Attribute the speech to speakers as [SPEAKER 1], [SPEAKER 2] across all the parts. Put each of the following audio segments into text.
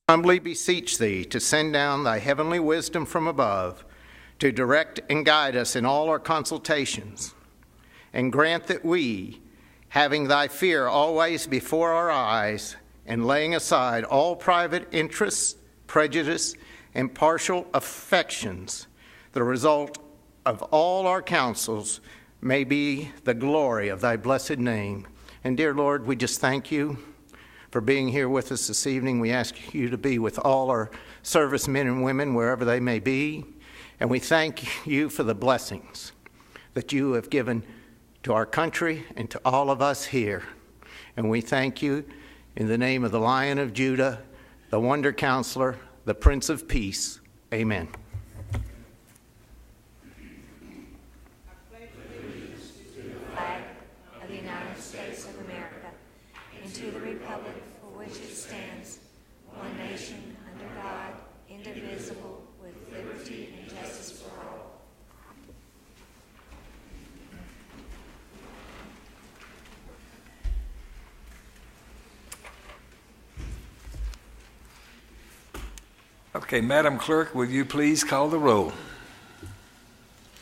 [SPEAKER 1] humbly beseech thee to send down thy heavenly wisdom from above, to direct and guide us in all our consultations, and grant that we, having thy fear always before our eyes, and laying aside all private interests, prejudice, and partial affections, the result of all our counsels may be the glory of thy blessed name. And dear Lord, we just thank you for being here with us this evening. We ask you to be with all our servicemen and women wherever they may be. And we thank you for the blessings that you have given to our country and to all of us here. And we thank you in the name of the Lion of Judah, the Wonder Counselor, the Prince of Peace. Amen.
[SPEAKER 2] To the republic for which it stands, one nation, under God, indivisible, with liberty and justice for all.
[SPEAKER 3] Okay, Madam Clerk, will you please call the roll?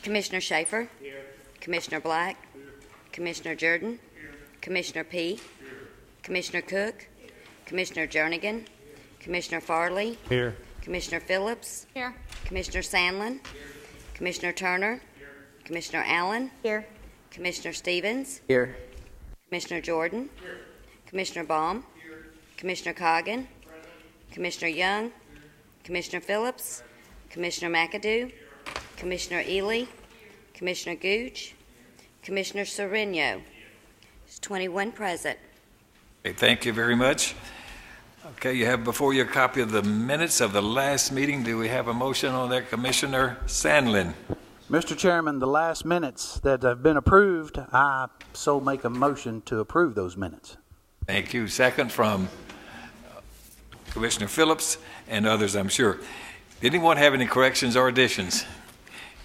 [SPEAKER 4] Commissioner Schaefer?
[SPEAKER 5] Here.
[SPEAKER 4] Commissioner Black?
[SPEAKER 5] Here.
[SPEAKER 4] Commissioner Jordan?
[SPEAKER 5] Here.
[SPEAKER 4] Commissioner P? Commissioner Cook,
[SPEAKER 5] Here.
[SPEAKER 4] Commissioner Jernigan, Commissioner Farley,
[SPEAKER 5] Here.
[SPEAKER 4] Commissioner Phillips,
[SPEAKER 2] Here.
[SPEAKER 4] Commissioner Sandlin, Commissioner Turner, Commissioner Allen,
[SPEAKER 2] Here.
[SPEAKER 4] Commissioner Stevens,
[SPEAKER 5] Here.
[SPEAKER 4] Commissioner Jordan, Commissioner Baum, Commissioner Coggin, Commissioner Young, Commissioner Phillips, Commissioner McAdoo, Commissioner Ely, Commissioner Gooch, Commissioner Sereno. There's 21 present.
[SPEAKER 3] Okay, thank you very much. Okay, you have before you a copy of the minutes of the last meeting. Do we have a motion on that, Commissioner Sandlin?
[SPEAKER 6] Mr. Chairman, the last minutes that have been approved, I so make a motion to approve those minutes.
[SPEAKER 3] Thank you. Second from Commissioner Phillips and others, I'm sure. Did anyone have any corrections or additions?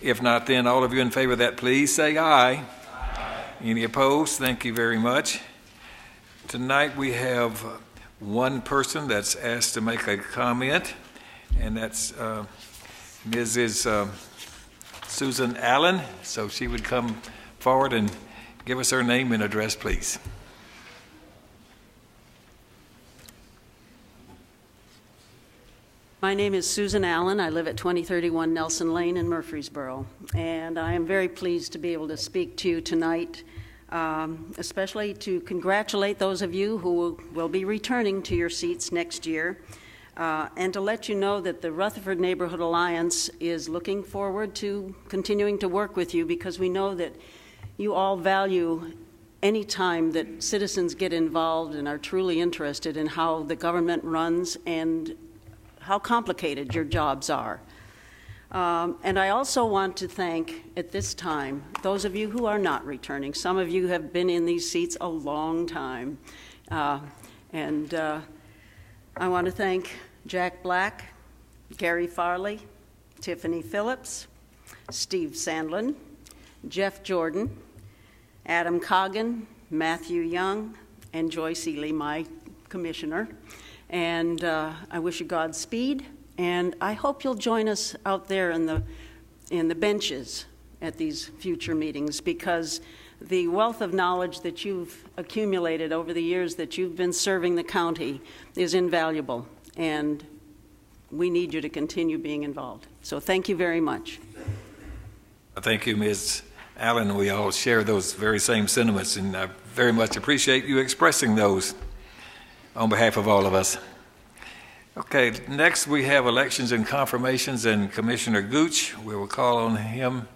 [SPEAKER 3] If not, then all of you in favor of that, please say aye. Aye. Any opposed? Thank you very much. Tonight we have one person that's asked to make a comment, and that's Mrs. Susan Allen. So she would come forward and give us her name and address, please.
[SPEAKER 7] My name is Susan Allen. I live at 2031 Nelson Lane in Murfreesboro, and I am very pleased to be able to speak to you tonight, especially to congratulate those of you who will be returning to your seats next year, and to let you know that the Rutherford Neighborhood Alliance is looking forward to continuing to work with you, because we know that you all value any time that citizens get involved and are truly interested in how the government runs and how complicated your jobs are. And I also want to thank, at this time, those of you who are not returning. Some of you have been in these seats a long time. And I want to thank Jack Black, Gary Farley, Tiffany Phillips, Steve Sandlin, Jeff Jordan, Adam Coggin, Matthew Young, and Joyce Ely, my commissioner. And I wish you Godspeed, and I hope you'll join us out there in the benches at these future meetings, because the wealth of knowledge that you've accumulated over the years that you've been serving the county is invaluable, and we need you to continue being involved. So thank you very much.
[SPEAKER 3] Thank you, Ms. Allen. We all share those very same sentiments, and I very much appreciate you expressing those on behalf of all of us. Okay, next we have elections and confirmations, and Commissioner Gooch, we will call on him.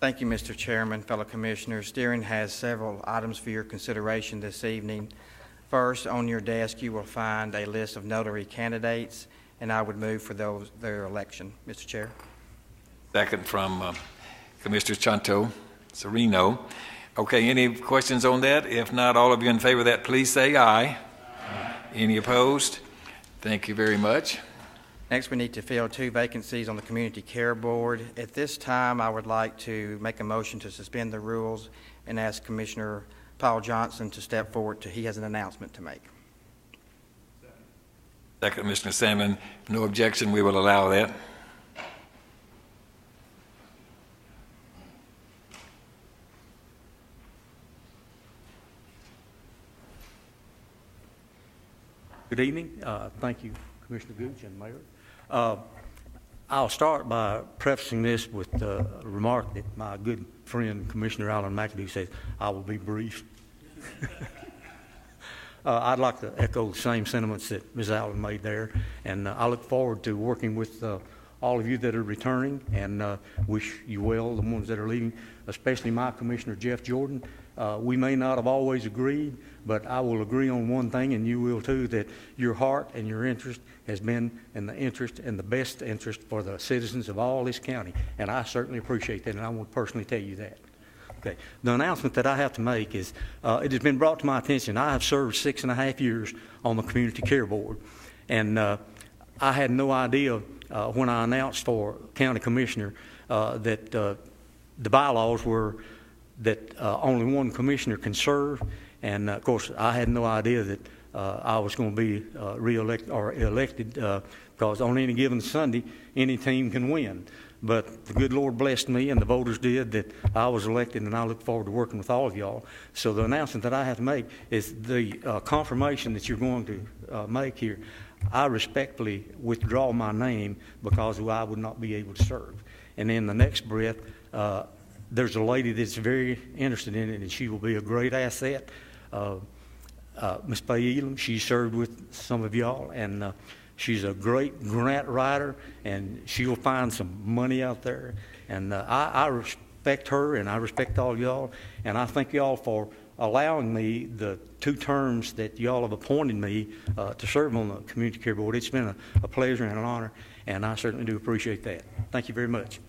[SPEAKER 8] Thank you, Mr. Chairman, fellow commissioners. Steering has several items for your consideration this evening. First, on your desk, you will find a list of notary candidates, and I would move for their election, Mr. Chair.
[SPEAKER 3] Second from Commissioner Chanto Sereno. Okay, any questions on that? If not, all of you in favor of that, please say aye. Aye. Any opposed? Thank you very much.
[SPEAKER 8] Next, we need to fill 2 vacancies on the Community Care Board. At this time, I would like to make a motion to suspend the rules and ask Commissioner Paul Johnson to step forward. He has an announcement to make.
[SPEAKER 3] Second, Commissioner Salmon. No objection. We will allow that.
[SPEAKER 5] Good evening. Thank you, Commissioner Gooch and Mayor. I'll start by prefacing this with a remark that my good friend, Commissioner Allen McAdoo, says, I will be brief. I'd like to echo the same sentiments that Ms. Allen made there, and I look forward to working with all of you that are returning, and wish you well, the ones that are leaving, especially my Commissioner, Jeff Jordan. We may not have always agreed, but I will agree on one thing, and you will too, that your heart and your interest has been in the interest and the best interest for the citizens of all this county, and I certainly appreciate that, and I want to personally tell you that. Okay. The announcement that I have to make is, it has been brought to my attention, I have served 6.5 years on the Community Care Board, and I had no idea when I announced for County Commissioner that the bylaws were that only one commissioner can serve, and of course I had no idea that I was going to be re-elected or elected because on any given Sunday any team can win. But the good Lord blessed me, and the voters did, that I was elected, and I look forward to working with all of y'all. So the announcement that I have to make is the confirmation that you're going to make here. I respectfully withdraw my name because I would not be able to serve. And in the next breath, there's a lady that's very interested in it, and she will be a great asset. Ms. Faye Elam, she served with some of y'all, and she's a great grant writer, and she'll find some money out there. And I respect her, and I respect all y'all, and I thank y'all for allowing me the 2 terms that y'all have appointed me to serve on the Community Care Board. It's been a pleasure and an honor, and I certainly do appreciate that. Thank you very much.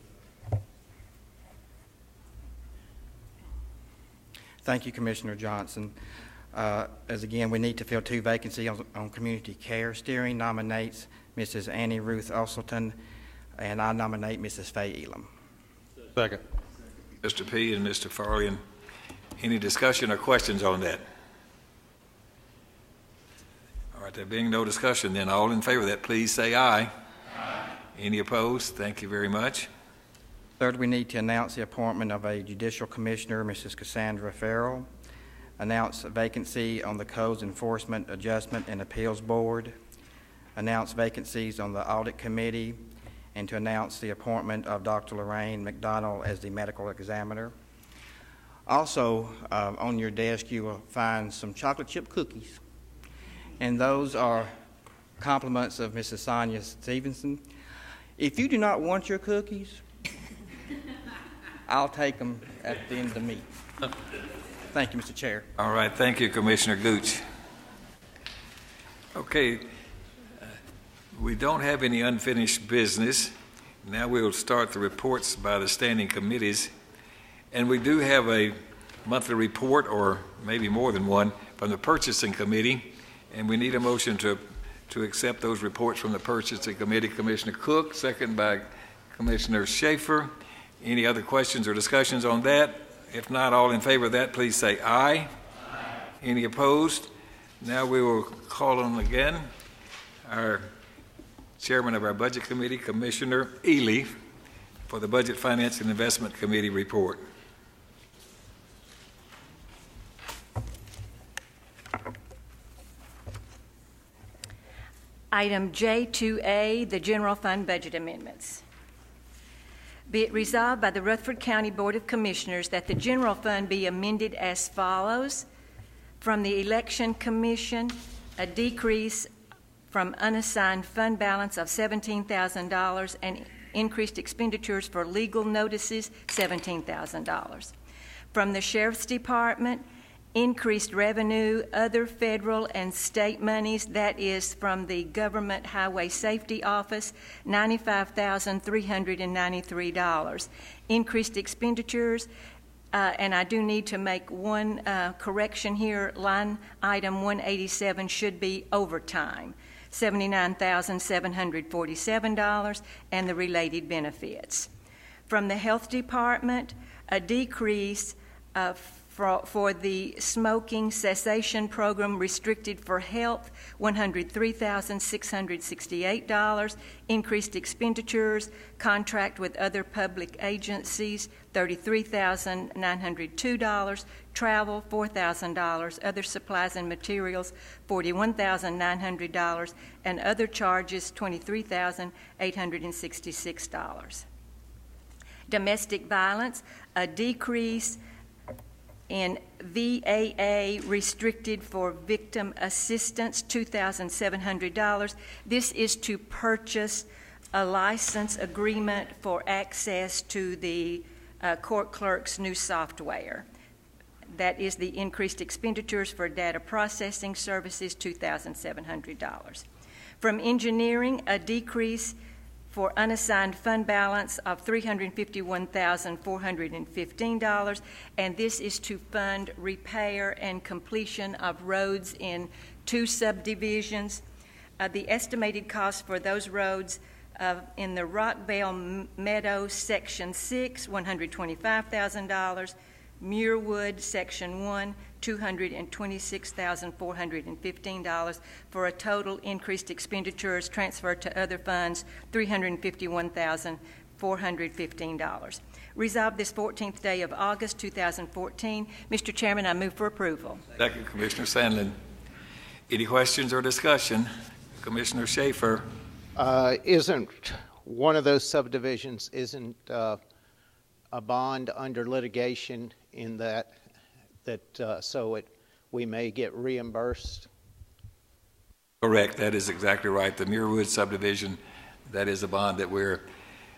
[SPEAKER 8] Thank you, Commissioner Johnson. As again, we need to fill 2 vacancies on Community Care. Steering nominates Mrs. Annie Ruth Osselton, and I nominate Mrs. Faye Elam.
[SPEAKER 9] Second.
[SPEAKER 3] Mr. P. and Mr. Farley, any discussion or questions on that? All right, there being no discussion, then all in favor of that, please say aye. Aye. Any opposed? Thank you very much.
[SPEAKER 8] Third, we need to announce the appointment of a Judicial Commissioner, Mrs. Cassandra Farrell. Announce a vacancy on the Codes Enforcement Adjustment and Appeals Board. Announce vacancies on the Audit Committee, and to announce the appointment of Dr. Lorraine McDonald as the Medical Examiner. Also, on your desk you will find some chocolate chip cookies, and those are compliments of Mrs. Sonia Stevenson. If you do not want your cookies, I'll take them at the end of the meeting. Thank you, Mr. Chair.
[SPEAKER 3] All right, thank you, Commissioner Gooch. Okay, we don't have any unfinished business. Now we'll start the reports by the standing committees. And we do have a monthly report, or maybe more than one, from the Purchasing Committee. And we need a motion to accept those reports from the Purchasing Committee. Commissioner Cook, second by Commissioner Schaefer. Any other questions or discussions on that? If not, all in favor of that, please say aye. Aye. Any opposed? Now we will call on again our Chairman of our Budget Committee, Commissioner Ely, for the Budget, Finance, and Investment Committee report.
[SPEAKER 10] Item J2A, the General Fund Budget Amendments. Be it resolved by the Rutherford County Board of Commissioners that the general fund be amended as follows. From the Election Commission, a decrease from unassigned fund balance of $17,000 and increased expenditures for legal notices, $17,000. From the Sheriff's Department, increased revenue, other federal and state monies, that is from the Government Highway Safety Office, $95,393. Increased expenditures, and I do need to make one correction here. Line item 187 should be overtime, $79,747, and the related benefits. From the Health Department, a decrease of for the smoking cessation program restricted for health, $103,668. Increased expenditures, contract with other public agencies, $33,902. Travel, $4,000. Other supplies and materials, $41,900. And other charges, $23,866. Domestic violence, a decrease in VAA restricted for victim assistance, $2,700. This is to purchase a license agreement for access to the court clerk's new software. That is the increased expenditures for data processing services, $2,700. From engineering, a decrease for unassigned fund balance of $351,415, and this is to fund repair and completion of roads in 2 subdivisions. The estimated cost for those roads in the Rockvale Meadows Section 6, $125,000, Muirwood Section 1, $226,415, for a total increased expenditures transferred to other funds, $351,415. Resolved this 14th day of August 2014. Mr. Chairman, I move for approval.
[SPEAKER 3] Second, Commissioner Sandlin. Any questions or discussion? Commissioner Schaefer.
[SPEAKER 1] Isn't one of those subdivisions, a bond under litigation in that we may get reimbursed?
[SPEAKER 3] Correct. That is exactly right. The Muirwood subdivision, that is a bond that we're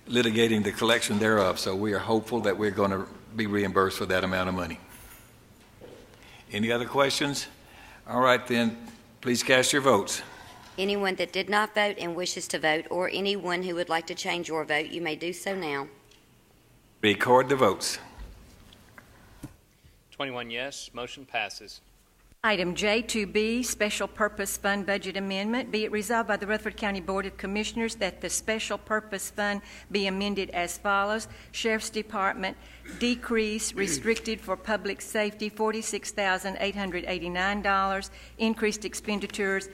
[SPEAKER 3] litigating the collection thereof. So we are hopeful that we're going to be reimbursed for that amount of money. Any other questions? All right, then, please cast your votes.
[SPEAKER 4] Anyone that did not vote and wishes to vote, or anyone who would like to change your vote, you may do so now.
[SPEAKER 3] Record the votes.
[SPEAKER 9] 21 yes, motion passes.
[SPEAKER 10] Item J2B, Special Purpose Fund Budget Amendment. Be it resolved by the Rutherford County Board of Commissioners that the Special Purpose Fund be amended as follows. Sheriff's Department, decrease restricted for public safety, $46,889. Increased expenditures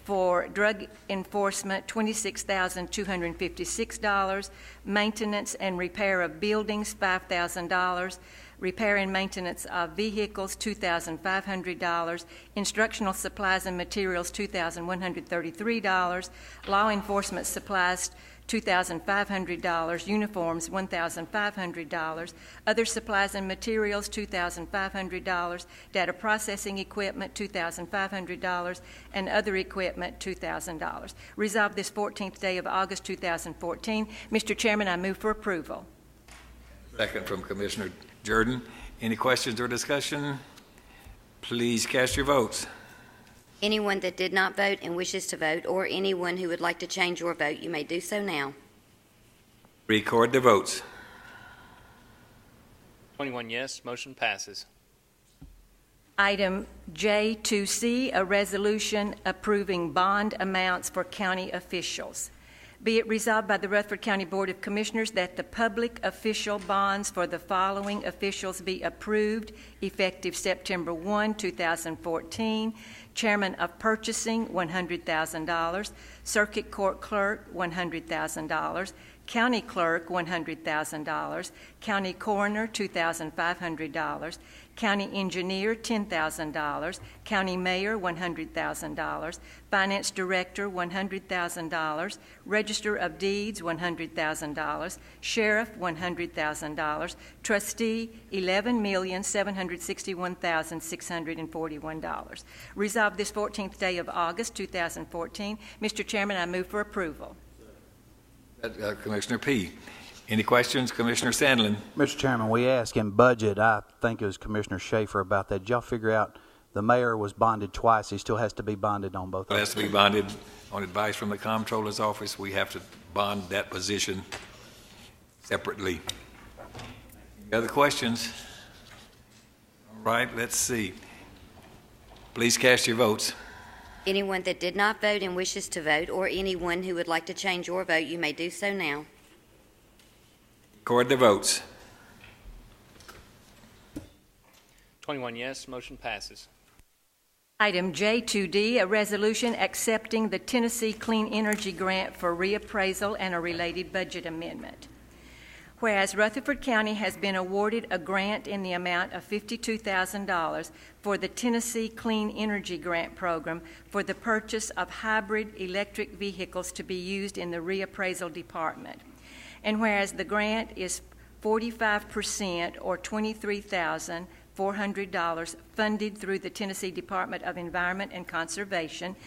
[SPEAKER 10] for drug enforcement, $26,256. Maintenance and repair of buildings, $5,000. Repair and maintenance of vehicles, $2,500. Instructional supplies and materials, $2,133. Law enforcement supplies, $2,500. Uniforms, $1,500. Other supplies and materials, $2,500. Data processing equipment, $2,500. And other equipment, $2,000. Resolved this 14th day of August 2014. Mr. Chairman, I move for approval.
[SPEAKER 3] Second from Commissioner Jordan. Any questions or discussion? Please cast your votes.
[SPEAKER 4] Anyone that did not vote and wishes to vote, or anyone who would like to change your vote, you may do so now.
[SPEAKER 3] Record the votes.
[SPEAKER 9] 21 yes, motion passes.
[SPEAKER 10] Item J2C, a resolution approving bond amounts for county officials. Be it resolved by the Rutherford County Board of Commissioners that the public official bonds for the following officials be approved effective September 1, 2014. Chairman of Purchasing, $100,000. Circuit Court Clerk, $100,000. County Clerk, $100,000. County Coroner, $2,500. County Engineer, $10,000. County Mayor, $100,000. Finance Director, $100,000. Register of Deeds, $100,000. Sheriff, $100,000. Trustee, $11,761,641. Resolved this 14th day of August 2014. Mr. Chairman, I move for approval.
[SPEAKER 3] Commissioner P. Any questions? Commissioner Sandlin.
[SPEAKER 6] Mr. Chairman, we asked in budget, I think it was Commissioner Schaefer, about that. Did y'all figure out the mayor was bonded twice? He still has to be bonded on both?
[SPEAKER 3] It has to be bonded on advice from the Comptroller's Office. We have to bond that position separately. Any other questions? All right, let's see. Please cast your votes.
[SPEAKER 4] Anyone that did not vote and wishes to vote, or anyone who would like to change your vote, you may do so now.
[SPEAKER 3] Record the votes.
[SPEAKER 9] 21 yes, motion passes.
[SPEAKER 10] Item J2D, a resolution accepting the Tennessee Clean Energy Grant for reappraisal and a related budget amendment. Whereas Rutherford County has been awarded a grant in the amount of $52,000 for the Tennessee Clean Energy Grant Program for the purchase of hybrid electric vehicles to be used in the reappraisal department. And whereas the grant is 45% or $23,400 funded through the Tennessee Department of Environment and Conservation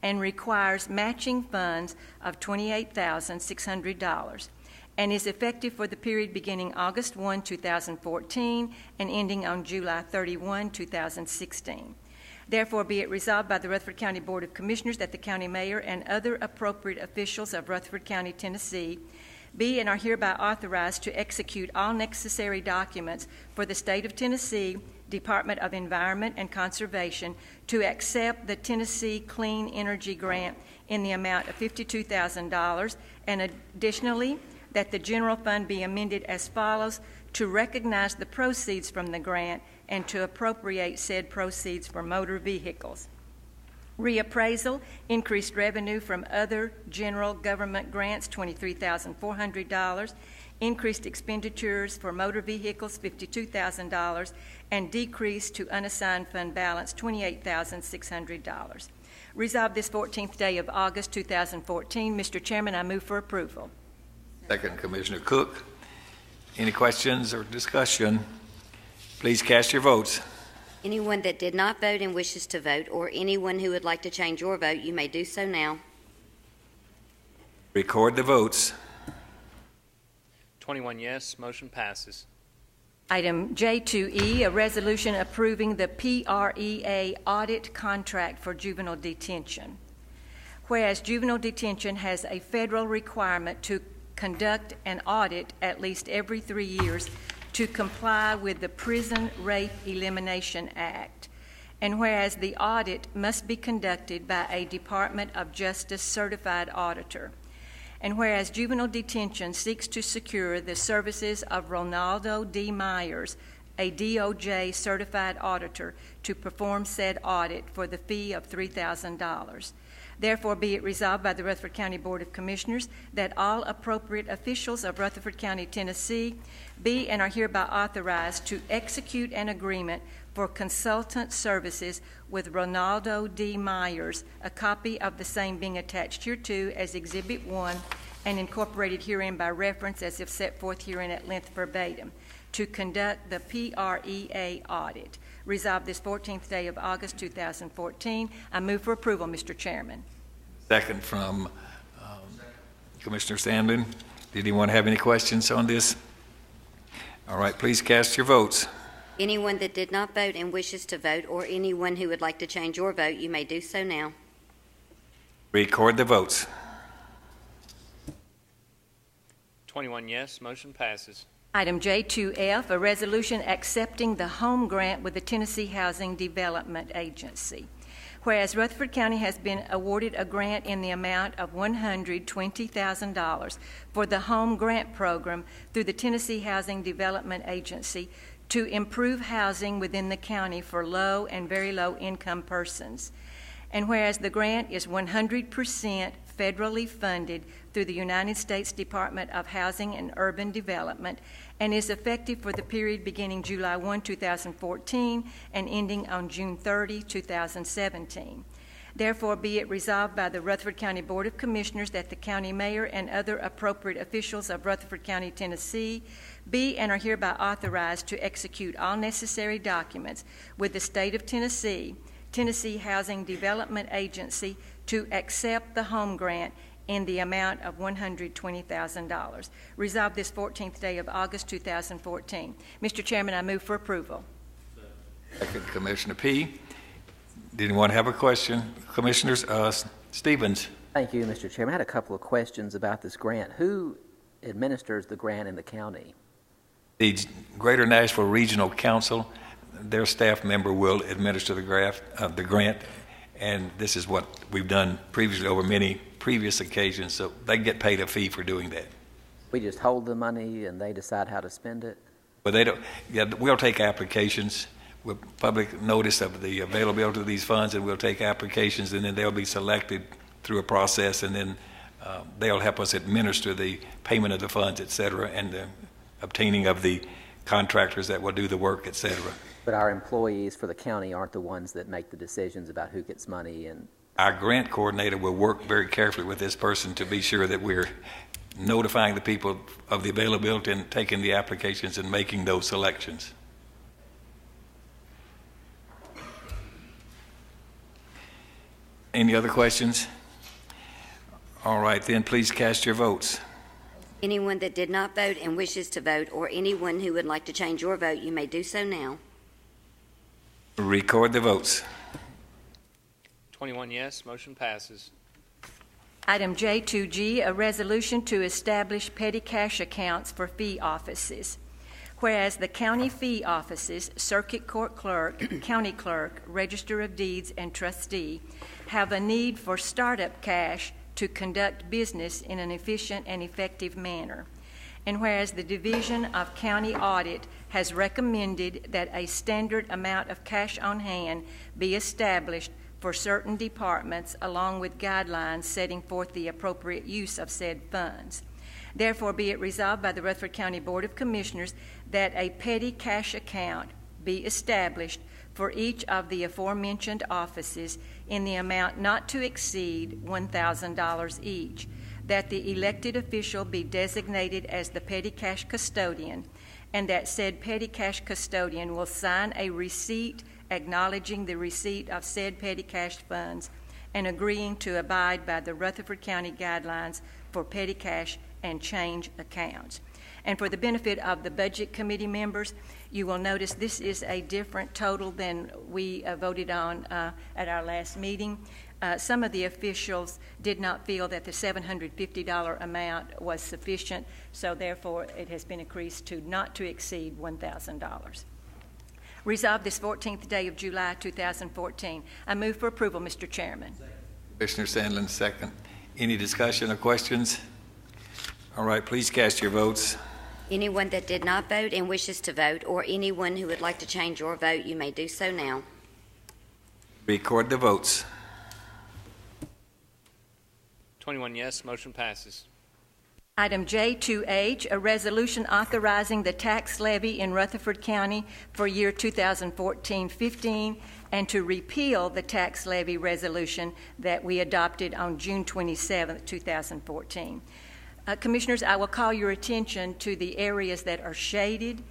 [SPEAKER 10] and requires matching funds of $28,600. And is effective for the period beginning August 1, 2014 and ending on July 31, 2016. Therefore, be it resolved by the Rutherford County Board of Commissioners that the county mayor and other appropriate officials of Rutherford County, Tennessee, be and are hereby authorized to execute all necessary documents for the State of Tennessee Department of Environment and Conservation to accept the Tennessee Clean Energy Grant in the amount of $52,000, and additionally, that the general fund be amended as follows: to recognize the proceeds from the grant and to appropriate said proceeds for motor vehicles. Reappraisal, increased revenue from other general government grants, $23,400, increased expenditures for motor vehicles, $52,000, and decrease to unassigned fund balance, $28,600. Resolved this 14th day of August 2014. Mr. Chairman, I move for approval.
[SPEAKER 3] Second, Commissioner Cook. Any questions or discussion? Please cast your votes.
[SPEAKER 4] Anyone that did not vote and wishes to vote, or anyone who would like to change your vote, you may do so now.
[SPEAKER 3] Record the votes.
[SPEAKER 9] 21 yes, motion passes.
[SPEAKER 10] Item J2E, a resolution approving the PREA audit contract for juvenile detention. Whereas juvenile detention has a federal requirement to conduct an audit at least every 3 years to comply with the Prison Rape Elimination Act. And whereas the audit must be conducted by a Department of Justice certified auditor. And whereas juvenile detention seeks to secure the services of Ronaldo D. Myers, a DOJ certified auditor, to perform said audit for the fee of $3,000. Therefore, be it resolved by the Rutherford County Board of Commissioners that all appropriate officials of Rutherford County, Tennessee, be and are hereby authorized to execute an agreement for consultant services with Ronaldo D. Myers, a copy of the same being attached hereto as Exhibit 1 and incorporated herein by reference as if set forth herein at length verbatim, to conduct the PREA audit. Resolved this 14th day of August 2014. I move for approval, Mr. Chairman.
[SPEAKER 3] Second from Commissioner Sandlin. Did anyone have any questions on this? All right, please cast your votes.
[SPEAKER 4] Anyone that did not vote and wishes to vote, or anyone who would like to change your vote, you may do so now.
[SPEAKER 3] Record the votes.
[SPEAKER 9] 21 yes, motion passes.
[SPEAKER 10] Item J2F, a resolution accepting the home grant with the Tennessee Housing Development Agency. Whereas Rutherford County has been awarded a grant in the amount of $120,000 for the home grant program through the Tennessee Housing Development Agency to improve housing within the county for low and very low income persons. And whereas the grant is 100% federally funded through the United States Department of Housing and Urban Development and is effective for the period beginning July 1, 2014 and ending on June 30, 2017. Therefore, be it resolved by the Rutherford County Board of Commissioners that the county mayor and other appropriate officials of Rutherford County, Tennessee, be and are hereby authorized to execute all necessary documents with the State of Tennessee, Tennessee Housing Development Agency, to accept the home grant in the amount of $120,000. Resolved this 14th day of August 2014. Mr. Chairman, I move for approval.
[SPEAKER 3] Second, Commissioner P. Did anyone have a question? Commissioners, Stevens.
[SPEAKER 11] Thank you, Mr. Chairman. I had a couple of questions about this grant. Who administers the grant in the county?
[SPEAKER 3] The Greater Nashville Regional Council, their staff member will administer the grant, and this is what we've done previously over many previous occasions, so they get paid a fee for doing that.
[SPEAKER 11] We just hold the money and they decide how to spend it?
[SPEAKER 3] But they don't. Yeah, we'll take applications. with public notice of the availability of these funds, and we'll take applications, and then they'll be selected through a process, and then they'll help us administer the payment of the funds, et cetera, and the obtaining of the contractors that will do the work, et cetera.
[SPEAKER 11] But our employees for the county aren't the ones that make the decisions about who gets money. And
[SPEAKER 3] our grant coordinator will work very carefully with this person to be sure that we're notifying the people of the availability and taking the applications and making those selections. Any other questions? All right, then please cast your votes.
[SPEAKER 4] Anyone that did not vote and wishes to vote, or anyone who would like to change your vote, you may do so now.
[SPEAKER 3] Record the votes.
[SPEAKER 9] 21 yes, motion passes.
[SPEAKER 10] Item J2G, a resolution to establish petty cash accounts for fee offices. Whereas the county fee offices, circuit court clerk, county clerk, register of deeds, and trustee have a need for startup cash to conduct business in an efficient and effective manner. And whereas the Division of County Audit has recommended that a standard amount of cash on hand be established for certain departments, along with guidelines setting forth the appropriate use of said funds. Therefore, be it resolved by the Rutherford County Board of Commissioners that a petty cash account be established for each of the aforementioned offices in the amount not to exceed $1,000 each, that the elected official be designated as the petty cash custodian, and that said petty cash custodian will sign a receipt acknowledging the receipt of said petty cash funds and agreeing to abide by the Rutherford County guidelines for petty cash and change accounts. And for the benefit of the Budget Committee members, you will notice this is a different total than we voted on at our last meeting. Some of the officials did not feel that the $750 amount was sufficient, so therefore it has been increased to not to exceed $1,000. Resolved this 14th day of July 2014. I move for approval, Mr. Chairman.
[SPEAKER 3] Commissioner Sandlin, second. Any discussion or questions? All right, please cast your votes.
[SPEAKER 4] Anyone that did not vote and wishes to vote, or anyone who would like to change your vote, you may do so now.
[SPEAKER 3] Record the votes.
[SPEAKER 9] 21 yes, motion passes.
[SPEAKER 10] Item J2H, a resolution authorizing the tax levy in Rutherford County for year 2014-15 and to repeal the tax levy resolution that we adopted on June 27, 2014. Commissioners, I will call your attention to the areas that are shaded,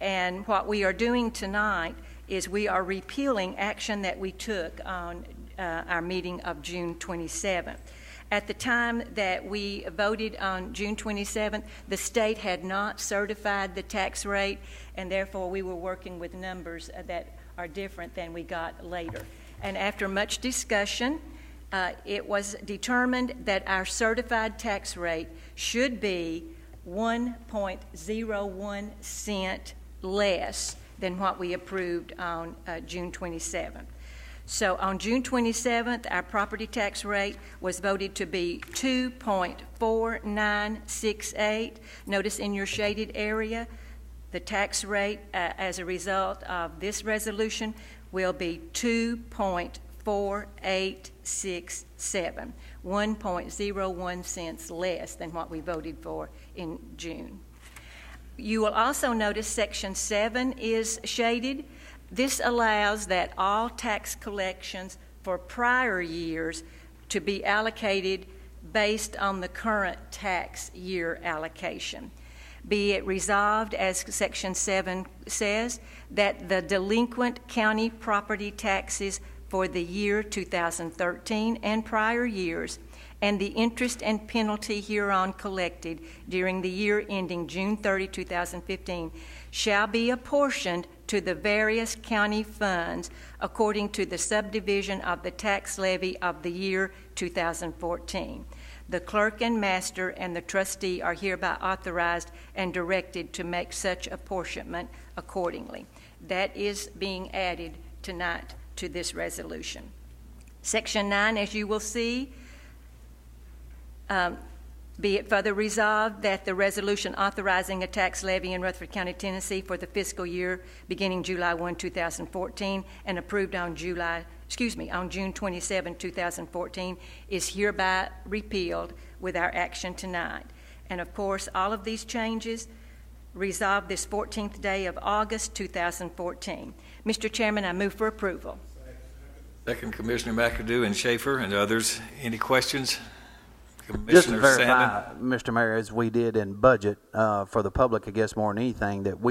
[SPEAKER 10] and what we are doing tonight is we are repealing action that we took on our meeting of June 27th. At the time that we voted on June 27th, the state had not certified the tax rate, and therefore we were working with numbers that are different than we got later. And after much discussion, it was determined that our certified tax rate should be 1.01 cent less than what we approved on June 27th. So on June 27th, our property tax rate was voted to be 2.4968. Notice in your shaded area, the tax rate as a result of this resolution will be 2.4867, 1.01 cents less than what we voted for in June. You will also notice Section 7 is shaded. This allows that all tax collections for prior years to be allocated based on the current tax year allocation. Be it resolved, as Section 7 says, that the delinquent county property taxes for the year 2013 and prior years, and the interest and penalty hereon collected during the year ending June 30, 2015, shall be apportioned to the various county funds according to the subdivision of the tax levy of the year 2014. The clerk and master and the trustee are hereby authorized and directed to make such apportionment accordingly. That is being added tonight to this resolution. Section 9, as you will see, Be it further resolved that the resolution authorizing a tax levy in Rutherford County, Tennessee for the fiscal year beginning July 1, 2014 and approved on June 27, 2014 is hereby repealed with our action tonight. And of course, all of these changes resolved this 14th day of August 2014. Mr. Chairman, I move for approval.
[SPEAKER 3] Second, Commissioner McAdoo and Schaefer and others. Any questions?
[SPEAKER 6] Just to verify, Mr. Mayor, as we did in budget, for the public, I guess more than anything, that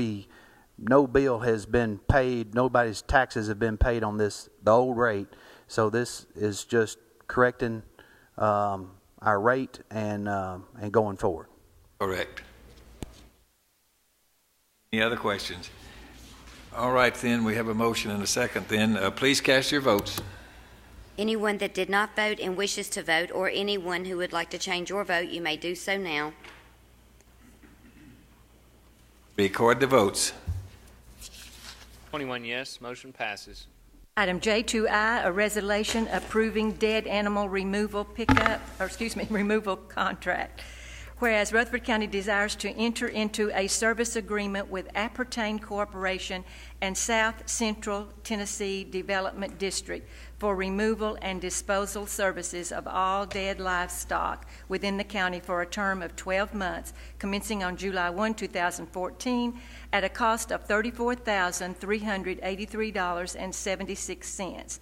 [SPEAKER 6] no bill has been paid, nobody's taxes have been paid on the old rate. So this is just correcting our rate and going forward.
[SPEAKER 3] Correct. Any other questions? All right, then, we have a motion and a second. Then please cast your votes.
[SPEAKER 4] Anyone that did not vote and wishes to vote, or anyone who would like to change your vote, you may do so now.
[SPEAKER 3] Record the votes.
[SPEAKER 9] 21 yes, motion passes.
[SPEAKER 10] Item J2I, a resolution approving dead animal removal removal contract. Whereas Rutherford County desires to enter into a service agreement with Appertain Corporation and South Central Tennessee Development District for removal and disposal services of all dead livestock within the county for a term of 12 months, commencing on July 1, 2014, at a cost of $34,383.76.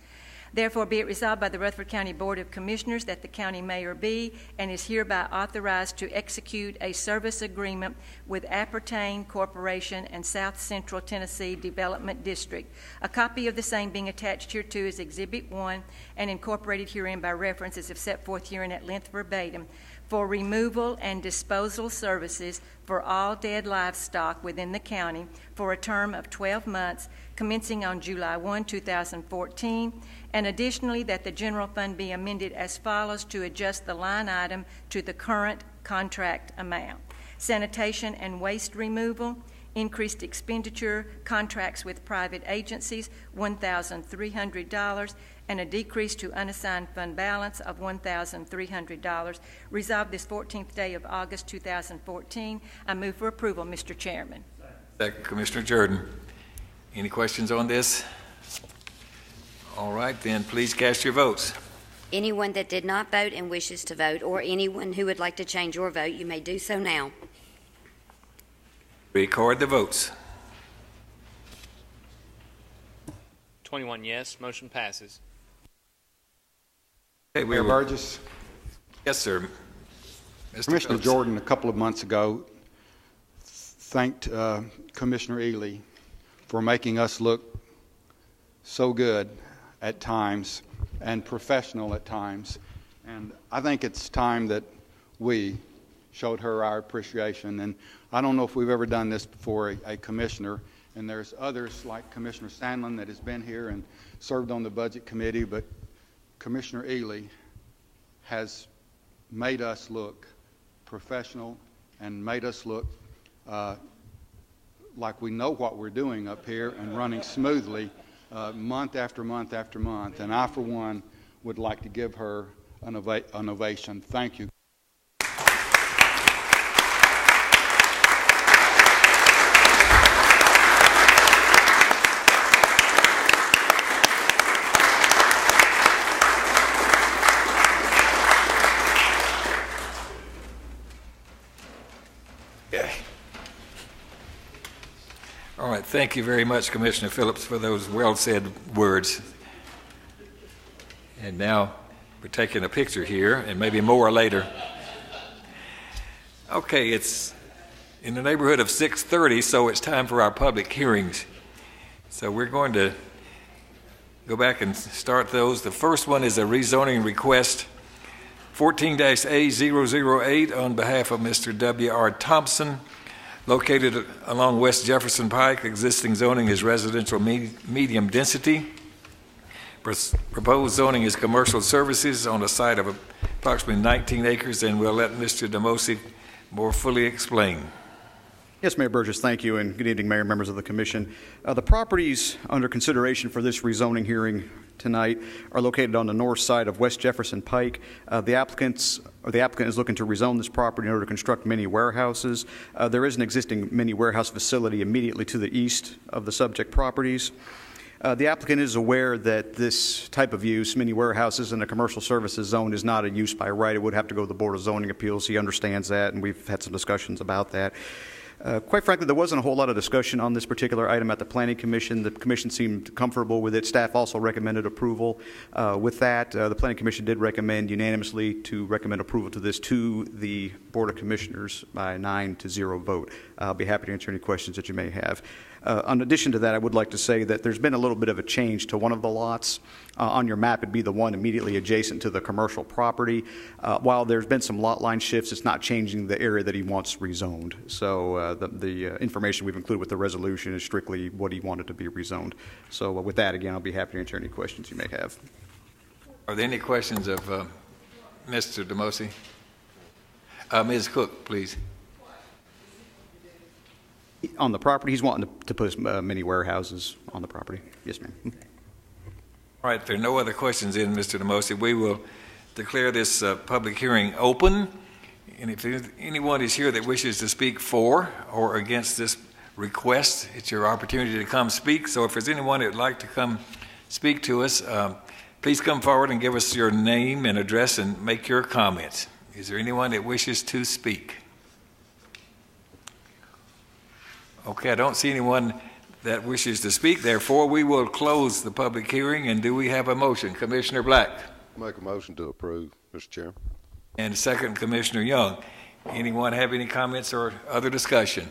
[SPEAKER 10] Therefore, be it resolved by the Rutherford County Board of Commissioners that the county mayor be and is hereby authorized to execute a service agreement with Appertain Corporation and South Central Tennessee Development District. A copy of the same being attached hereto is Exhibit 1 and incorporated herein by reference as if set forth herein at length verbatim, for removal and disposal services for all dead livestock within the county for a term of 12 months, commencing on July 1, 2014, and additionally that the general fund be amended as follows to adjust the line item to the current contract amount. Sanitation and waste removal, increased expenditure, contracts with private agencies, $1,300, and a decrease to unassigned fund balance of $1,300. Resolved this 14th day of August 2014. I move for approval, Mr. Chairman.
[SPEAKER 3] Second, Commissioner Jordan. Any questions on this? All right, then please cast your votes.
[SPEAKER 4] Anyone that did not vote and wishes to vote, or anyone who would like to change your vote, you may do so now.
[SPEAKER 3] Record the votes.
[SPEAKER 9] 21 yes, motion passes.
[SPEAKER 3] Okay,
[SPEAKER 12] Mayor Burgess.
[SPEAKER 3] Yes, sir. Mr.
[SPEAKER 12] Commissioner
[SPEAKER 3] Phillips.
[SPEAKER 12] Jordan, a couple of months ago, thanked Commissioner Ely for making us look so good at times and professional at times. And I think it's time that we showed her our appreciation. And I don't know if we've ever done this before, a commissioner. And there's others like Commissioner Sandlin that has been here and served on the Budget Committee, but Commissioner Ely has made us look professional and made us look like we know what we're doing up here and running smoothly month after month after month. And I, for one, would like to give her an ovation. Thank you.
[SPEAKER 3] All right, thank you very much, Commissioner Phillips, for those well-said words. And now we're taking a picture here, and maybe more later. Okay, it's in the neighborhood of 6:30, so it's time for our public hearings. So we're going to go back and start those. The first one is a rezoning request, 14-A008, on behalf of Mr. W.R. Thompson, located along West Jefferson Pike. Existing zoning is residential medium density. Proposed zoning is commercial services on a site of approximately 19 acres, and we'll let Mr. Demosi more fully explain.
[SPEAKER 13] Yes, Mayor Burgess, thank you, and good evening, Mayor, members of the Commission. The properties under consideration for this rezoning hearing tonight are located on the north side of West Jefferson Pike. The applicant is looking to rezone this property in order to construct mini warehouses. There is an existing mini warehouse facility immediately to the east of the subject properties. The applicant is aware that this type of use, mini warehouses in a commercial services zone, is not a use by right. It would have to go to the Board of Zoning Appeals. He understands that, and we've had some discussions about that. Quite frankly, there wasn't a whole lot of discussion on this particular item at the Planning Commission. The Commission seemed comfortable with it. Staff also recommended approval. With that, the Planning Commission did recommend unanimously to recommend approval to this to the Board of Commissioners by a 9-0 vote. I'll be happy to answer any questions that you may have. In addition to that, I would like to say that there's been a little bit of a change to one of the lots. On your map, it'd be the one immediately adjacent to the commercial property. While there's been some lot line shifts, it's not changing the area that he wants rezoned. So the information we've included with the resolution is strictly what he wanted to be rezoned. So with that, again, I'll be happy to answer any questions you may have.
[SPEAKER 3] Are there any questions of Mr. Demosi? Ms. Cook, please.
[SPEAKER 13] On the property, he's wanting to put mini warehouses on the property. Yes, ma'am.
[SPEAKER 3] All right, if there are no other questions in, Mr. Demosi, we will declare this public hearing open. And if anyone is here that wishes to speak for or against this request, it's your opportunity to come speak. So if there's anyone that would like to come speak to us, please come forward and give us your name and address and make your comments. Is there anyone that wishes to speak? Okay, I don't see anyone that wishes to speak. Therefore, we will close the public hearing. And do we have a motion? Commissioner Black.
[SPEAKER 14] Make a motion to approve, Mr. Chairman.
[SPEAKER 3] And second, Commissioner Young. Anyone have any comments or other discussion?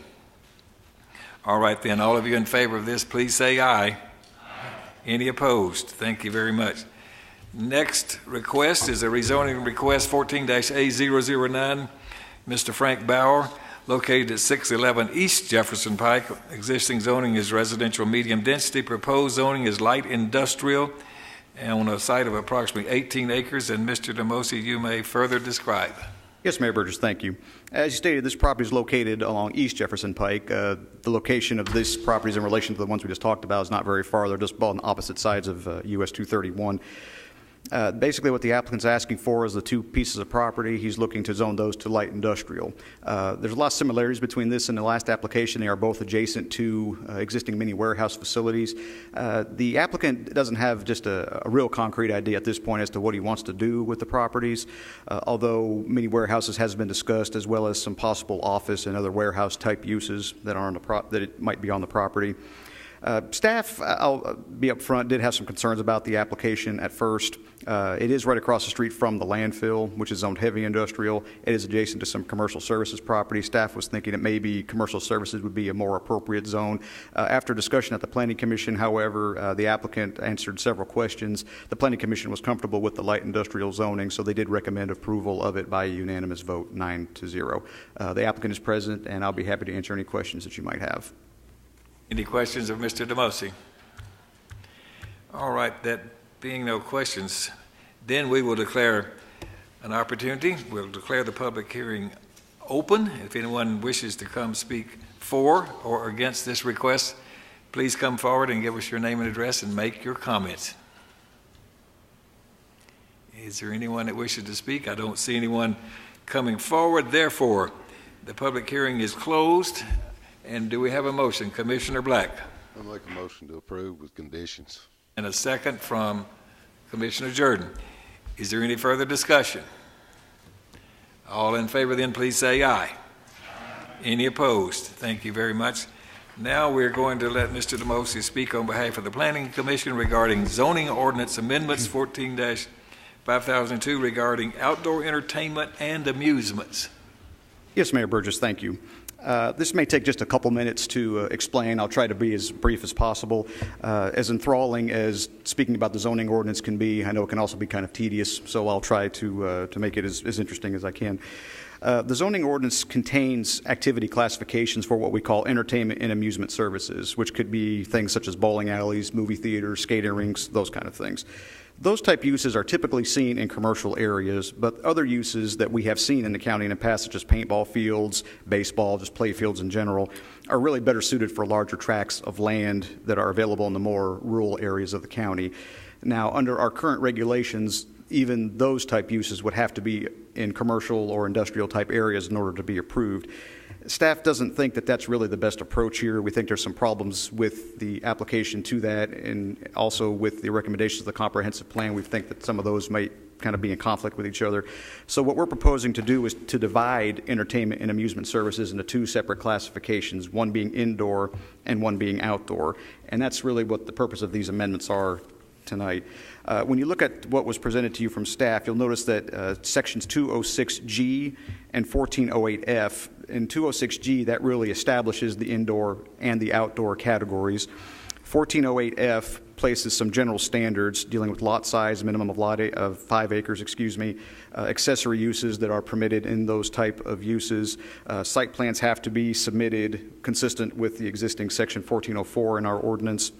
[SPEAKER 3] All right, then, all of you in favor of this, please say aye. Any opposed? Thank you very much. Next request is a rezoning request 14-A009. Mr. Frank Bauer, located at 611 East Jefferson Pike. Existing zoning is residential medium density. Proposed zoning is light industrial and on a site of approximately 18 acres. And Mr. Demosi, you may further describe.
[SPEAKER 13] Yes, Mayor Burgess, thank you. As you stated, this property is located along East Jefferson Pike. The location of this property is in relation to the ones we just talked about is not very far. They're just on opposite sides of US 231. Basically, what the applicant's asking for is the two pieces of property. He's looking to zone those to light industrial. There's a lot of similarities between this and the last application. They are both adjacent to existing mini warehouse facilities. The applicant doesn't have just a real concrete idea at this point as to what he wants to do with the properties, although mini warehouses has been discussed, as well as some possible office and other warehouse type uses that are on that it might be on the property. Staff, I'll be up front, did have some concerns about the application at first. It is right across the street from the landfill, which is zoned heavy industrial. It is adjacent to some commercial services property. Staff was thinking that maybe commercial services would be a more appropriate zone. After discussion at the Planning Commission, however, the applicant answered several questions. The Planning Commission was comfortable with the light industrial zoning, so they did recommend approval of it by a unanimous vote, 9-0. The applicant is present, and I'll be happy to answer any questions that you might have.
[SPEAKER 3] Any questions of Mr. Demosi? All right, that being no questions, then we will declare an opportunity. We'll declare the public hearing open. If anyone wishes to come speak for or against this request, please come forward and give us your name and address and make your comments. Is there anyone that wishes to speak? I don't see anyone coming forward. Therefore, the public hearing is closed. And do we have a motion? Commissioner Black.
[SPEAKER 14] I'll make a motion to approve with conditions.
[SPEAKER 3] And a second from Commissioner Jordan. Is there any further discussion? All in favor then please say aye. Any opposed? Thank you very much. Now we're going to let Mr. Demosi speak on behalf of the Planning Commission regarding zoning ordinance amendments 14-5002 regarding outdoor entertainment and amusements.
[SPEAKER 13] Yes, Mayor Burgess, thank you. This may take just a couple minutes to explain. I'll try to be as brief as possible. As enthralling as speaking about the zoning ordinance can be, I know it can also be kind of tedious, so I'll try to make it as interesting as I can. The zoning ordinance contains activity classifications for what we call entertainment and amusement services, which could be things such as bowling alleys, movie theaters, skating rinks, those kind of things. Those type uses are typically seen in commercial areas, but other uses that we have seen in the county in the past, such as paintball fields, baseball, just play fields in general, are really better suited for larger tracts of land that are available in the more rural areas of the county. Now, under our current regulations, even those type uses would have to be in commercial or industrial type areas in order to be approved. Staff doesn't think that that's really the best approach here. We think there's some problems with the application to that, and also with the recommendations of the comprehensive plan. We think that some of those might kind of be in conflict with each other. So what we're proposing to do is to divide entertainment and amusement services into two separate classifications, one being indoor and one being outdoor. And that's really what the purpose of these amendments are tonight. When you look at what was presented to you from staff, you'll notice that sections 206G and 1408F, in 206G, that really establishes the indoor and the outdoor categories. 1408F places some general standards dealing with lot size, minimum of 5 acres, accessory uses that are permitted in those type of uses. Site plans have to be submitted consistent with the existing section 1404 in our ordinance.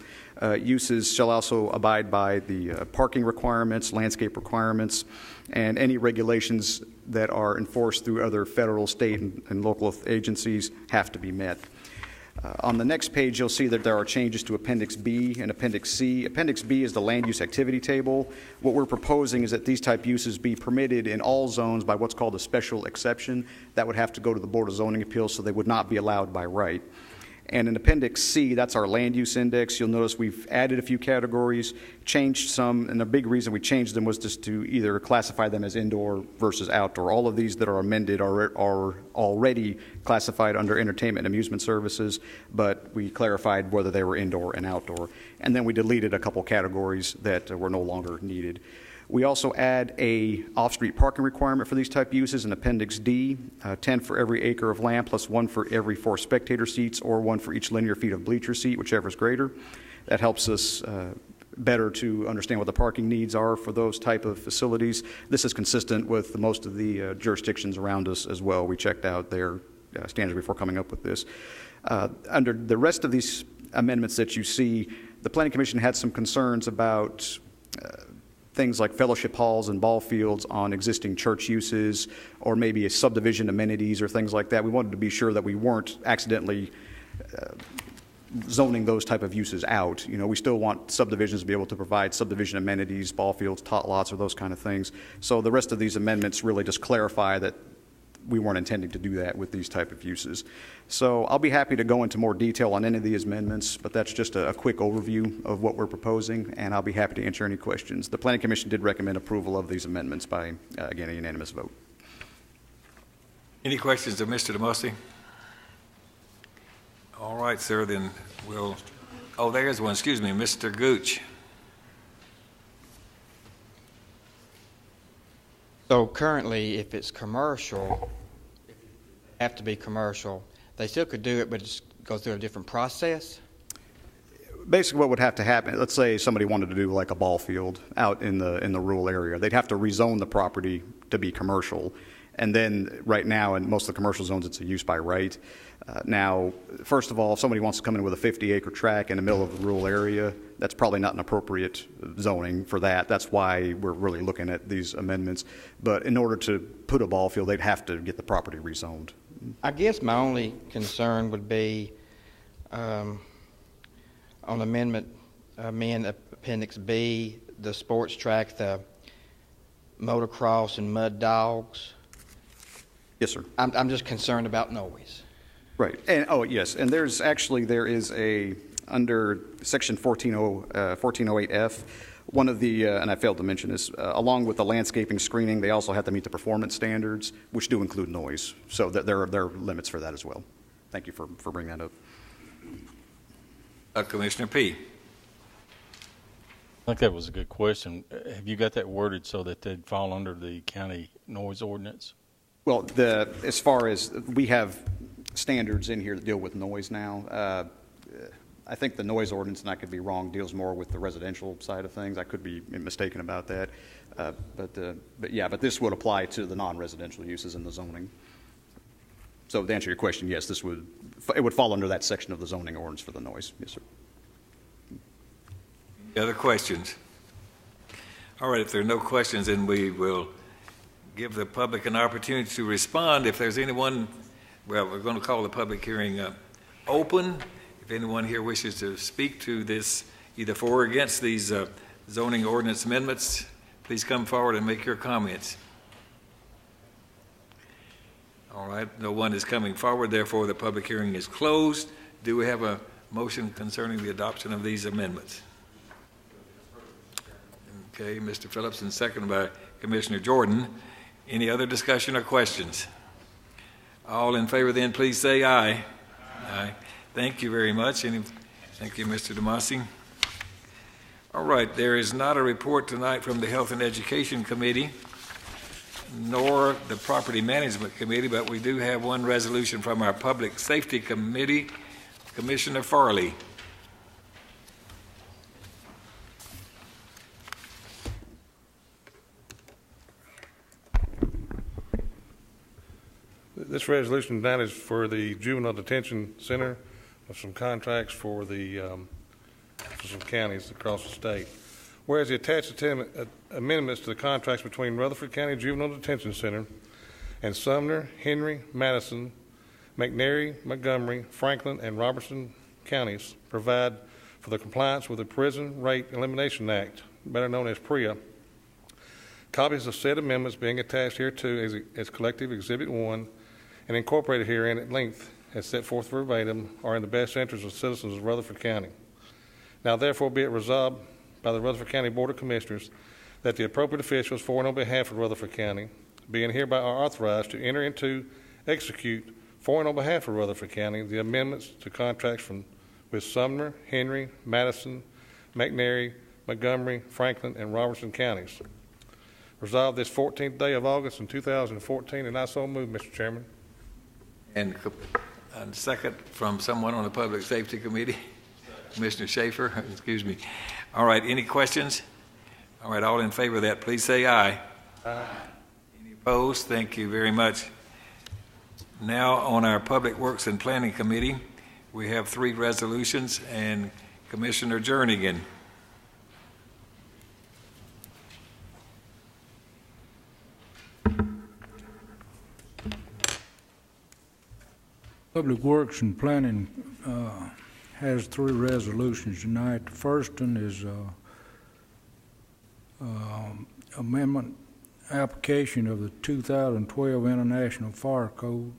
[SPEAKER 13] Uses shall also abide by the parking requirements, landscape requirements, and any regulations that are enforced through other federal, state, and local agencies have to be met. On the next page, you'll see that there are changes to Appendix B and Appendix C. Appendix B is the land use activity table. What we're proposing is that these type uses be permitted in all zones by what's called a special exception. That would have to go to the Board of Zoning Appeals, so they would not be allowed by right. And in Appendix C, that's our land use index. You'll notice we've added a few categories, changed some, and the big reason we changed them was just to either classify them as indoor versus outdoor. All of these that are amended are already classified under entertainment and amusement services, but we clarified whether they were indoor and outdoor. And then we deleted a couple categories that were no longer needed. We also add a off-street parking requirement for these type uses in Appendix D, 10 for every acre of land plus 1 for every 4 spectator seats, or 1 for each linear feet of bleacher seat, whichever is greater. That helps us better to understand what the parking needs are for those type of facilities. This is consistent with most of the jurisdictions around us as well. We checked out their standards before coming up with this. Under the rest of these amendments that you see, the Planning Commission had some concerns about things like fellowship halls and ball fields on existing church uses, or maybe a subdivision amenities or things like that. We wanted to be sure that we weren't accidentally zoning those type of uses out. You know, we still want subdivisions to be able to provide subdivision amenities, ball fields, tot lots, or those kind of things. So the rest of these amendments really just clarify that we weren't intending to do that with these type of uses. So I'll be happy to go into more detail on any of these amendments, but that's just a quick overview of what we're proposing, and I'll be happy to answer any questions. The Planning Commission did recommend approval of these amendments by, again, a unanimous vote.
[SPEAKER 3] Any questions of Mr. DeMosi? All right, sir, then we'll, oh, there's one, excuse me, Mr. Gooch.
[SPEAKER 8] So currently, if it's commercial, have to be commercial, they still could do it, but just go through a different process?
[SPEAKER 13] Basically, what would have to happen, let's say somebody wanted to do like a ball field out in the rural area. They'd have to rezone the property to be commercial. And then right now, in most of the commercial zones, it's a use by right. Now, first of all, if somebody wants to come in with a 50-acre tract in the middle of the rural area, that's probably not an appropriate zoning for that. That's why we're really looking at these amendments. But in order to put a ball field, they'd have to get the property rezoned.
[SPEAKER 8] I guess my only concern would be on amend Appendix B, the sports track, the motocross and mud dogs.
[SPEAKER 13] Yes, sir.
[SPEAKER 8] I'm just concerned about noise.
[SPEAKER 13] Right. And oh, yes. And there is a under Section 1408F, one of the and I failed to mention this, along with the landscaping screening, they also have to meet the performance standards, which do include noise. So there are limits for that as well. Thank you for bringing that
[SPEAKER 3] up. Commissioner P.
[SPEAKER 15] I think that was a good question. Have you got that worded so that they'd fall under the county noise ordinance?
[SPEAKER 13] Well, as far as we have standards in here that deal with noise now. I think the noise ordinance, and I could be wrong, deals more with the residential side of things. I could be mistaken about that. But this would apply to the non-residential uses in the zoning. So to answer your question, yes, it would fall under that section of the zoning ordinance for the noise. Yes, sir.
[SPEAKER 3] Any other questions? All right, if there are no questions, then we will give the public an opportunity to respond. If there's anyone, well, we're going to call the public hearing open. If anyone here wishes to speak to this, either for or against these zoning ordinance amendments, please come forward and make your comments. All right, no one is coming forward, therefore the public hearing is closed. Do we have a motion concerning the adoption of these amendments? Okay, Mr. Phillips, and seconded by Commissioner Jordan. Any other discussion or questions? All in favor then please say aye. Aye. Thank you very much. Thank you, Mr. DeMasi. All right, there is not a report tonight from the Health and Education Committee, nor the Property Management Committee, but we do have one resolution from our Public Safety Committee. Commissioner Farley.
[SPEAKER 16] This resolution tonight is for the Juvenile Detention Center of some contracts for some counties across the state. Whereas the attached amendments to the contracts between Rutherford County Juvenile Detention Center and Sumner, Henry, Madison, McNairy, Montgomery, Franklin, and Robertson counties provide for the compliance with the Prison Rape Elimination Act, better known as PREA. Copies of said amendments being attached hereto as Collective Exhibit 1 and incorporated herein at length as set forth verbatim are in the best interest of citizens of Rutherford County. Now therefore be it resolved by the Rutherford County Board of Commissioners that the appropriate officials for and on behalf of Rutherford County being hereby are authorized to enter into, execute for and on behalf of Rutherford County the amendments to contracts with Sumner, Henry, Madison, McNairy, Montgomery, Franklin, and Robertson counties. Resolved this 14th day of August in 2014, and I so move, Mr. Chairman.
[SPEAKER 3] And second from someone on the Public Safety Committee, Commissioner Schaefer, excuse me. All right, any questions? All right, all in favor of that, please say aye. Aye. Any opposed? Thank you very much. Now on our Public Works and Planning Committee, we have 3 resolutions, and Commissioner Jernigan.
[SPEAKER 17] Public Works and Planning has 3 resolutions tonight. The first one is amendment application of the 2012 International Fire Code.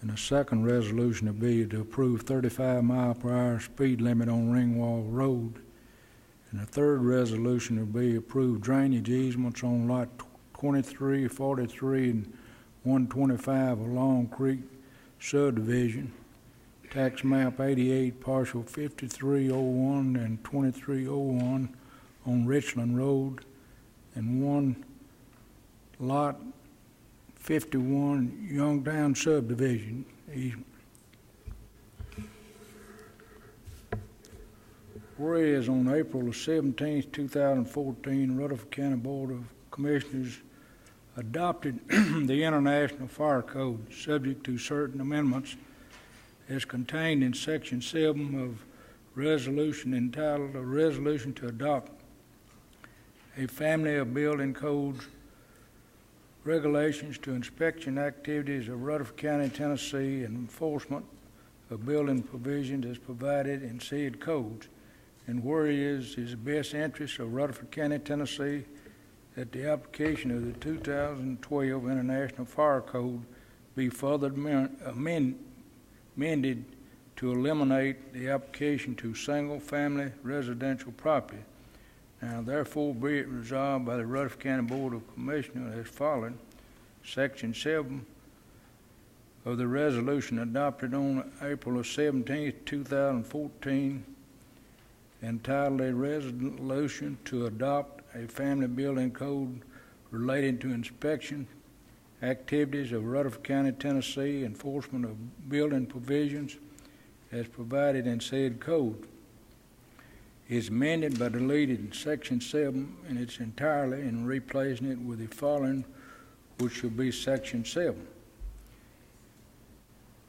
[SPEAKER 17] And the second resolution will be to approve 35-mile-per-hour speed limit on Ringwall Road. And the third resolution will be approve drainage easements on lot 23, 43, and 125 of Long Creek subdivision, tax map 88, partial 5301 and 2301 on Richland Road, and 1 lot 51 Youngtown subdivision. Whereas on April 17, 2014, Rutherford County Board of Commissioners adopted the International Fire Code, subject to certain amendments, as contained in Section 7 of resolution entitled "A Resolution to Adopt a Family of Building Codes Regulations to Inspection Activities of Rutherford County, Tennessee, and Enforcement of Building Provisions as provided in said codes." And whereas it is the best interest of Rutherford County, Tennessee, that the application of the 2012 International Fire Code be further amended to eliminate the application to single-family residential property. Now, therefore, be it resolved by the Rutherford County Board of Commissioners as following. Section 7 of the resolution adopted on April 17, 2014, entitled "A Resolution to Adopt a Family Building Code Relating to Inspection Activities of Rutherford County, Tennessee, Enforcement of Building Provisions," as provided in said code, is amended by deleting Section 7 in its entirety and replacing it with the following, which shall be Section 7.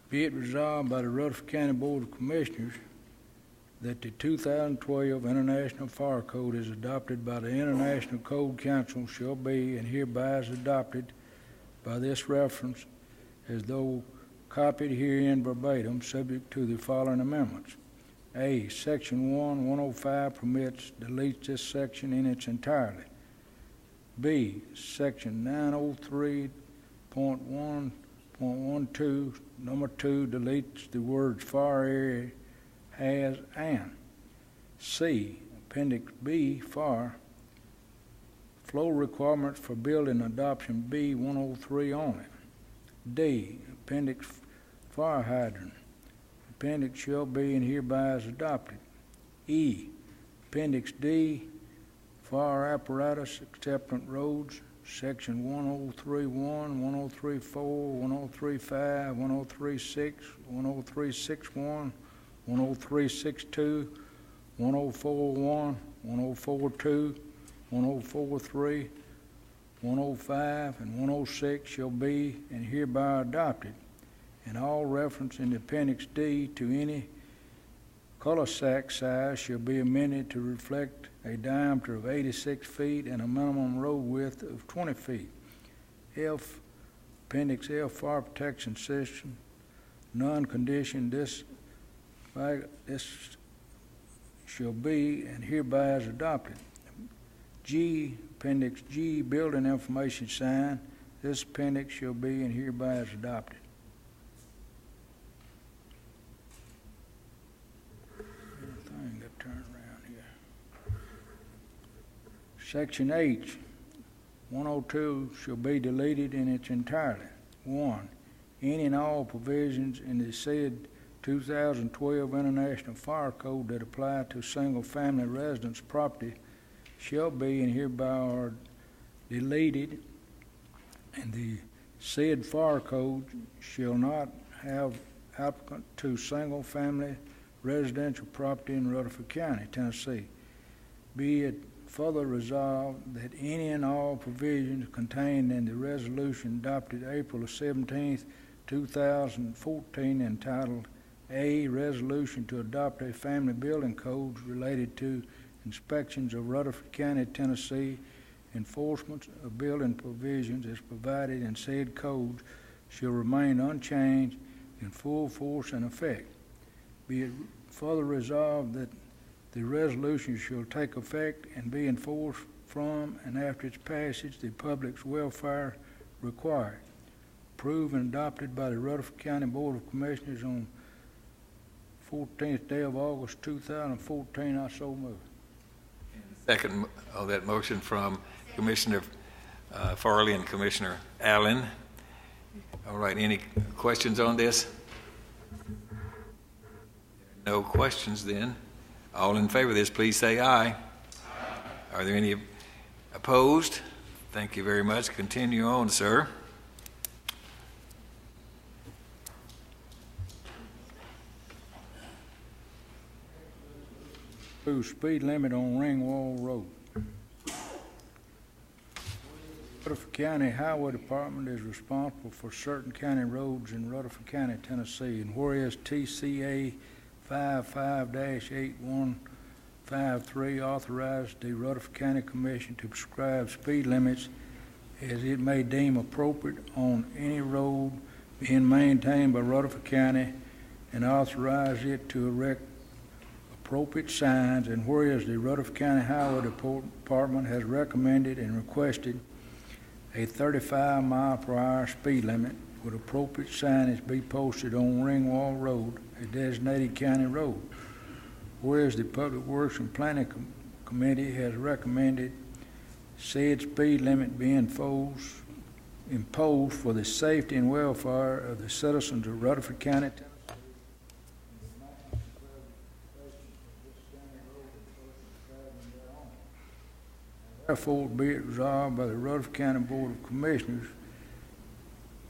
[SPEAKER 17] Be it resolved by the Rutherford County Board of Commissioners that the 2012 International Fire Code is adopted by the International Code Council shall be and hereby is adopted by this reference as though copied herein verbatim, subject to the following amendments. A. Section 105 permits, deletes this section in its entirety. B. Section 903.1.12, number 2, deletes the words fire area has and. C. Appendix B, fire, flow requirements for building adoption B 103 only. D. Appendix fire hydrant. Appendix shall be and hereby is adopted. E. Appendix D, fire apparatus acceptance roads, Section 1031, 1034, 1035, 1036, 10361, 10362, 1041, 1042, 1043, 105, and 106 shall be and hereby adopted, and all reference in Appendix D to any cul-de-sac size shall be amended to reflect a diameter of 86 feet and a minimum road width of 20 feet. F, Appendix F, fire protection system, non-condition, this shall be and hereby is adopted. G, Appendix G, building information sign, this appendix shall be and hereby is adopted. Everything got turned around here. Section H, 102 shall be deleted in its entirety. 1. Any and all provisions in the said 2012 International Fire Code that apply to single-family residence property shall be and hereby are deleted, and the said fire code shall not have applicant to single-family residential property in Rutherford County, Tennessee. Be it further resolved that any and all provisions contained in the resolution adopted April 17, 2014, entitled A, Resolution to Adopt a Family Building Code related to inspections of Rutherford County, Tennessee, enforcement of building provisions as provided in said code shall remain unchanged in full force and effect. Be it further resolved that the resolution shall take effect and be enforced from and after its passage, the public's welfare required. Approved and adopted by the Rutherford County Board of Commissioners on 14th day of August 2014. I so move.
[SPEAKER 3] Second of that motion from Commissioner Farley and Commissioner Allen. All right, any questions on this? No questions then. All in favor of this, please say aye. Aye. Are there any opposed? Thank you very much. Continue on, sir.
[SPEAKER 17] Speed limit on Ringwall Road. Rutherford County Highway Department is responsible for certain county roads in Rutherford County, Tennessee, and whereas TCA 55-8153 authorized the Rutherford County Commission to prescribe speed limits as it may deem appropriate on any road being maintained by Rutherford County, and authorize it to erect appropriate signs, and whereas the Rutherford County Highway Department has recommended and requested a 35-mile-per-hour speed limit with appropriate signage be posted on Ringwall Road, a designated county road. Whereas the Public Works and Planning Committee has recommended said speed limit be imposed for the safety and welfare of the citizens of Rutherford County. Therefore, be it resolved by the Rutherford County Board of Commissioners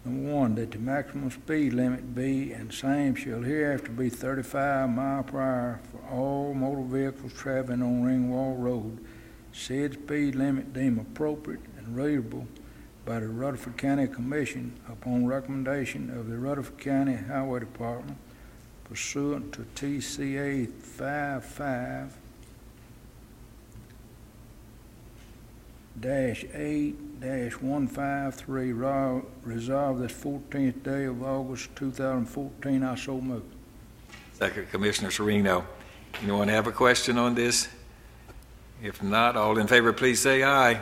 [SPEAKER 17] Number 1, that the maximum speed limit be and same shall hereafter be 35 miles per hour for all motor vehicles traveling on Ringwald Road. Said speed limit deemed appropriate and reasonable by the Rutherford County Commission upon recommendation of the Rutherford County Highway Department pursuant to TCA 55-8-153, resolved this 14th day of August 2014. I so move.
[SPEAKER 3] Second, Commissioner Serino. Anyone have a question on this? If not, all in favor, please say aye.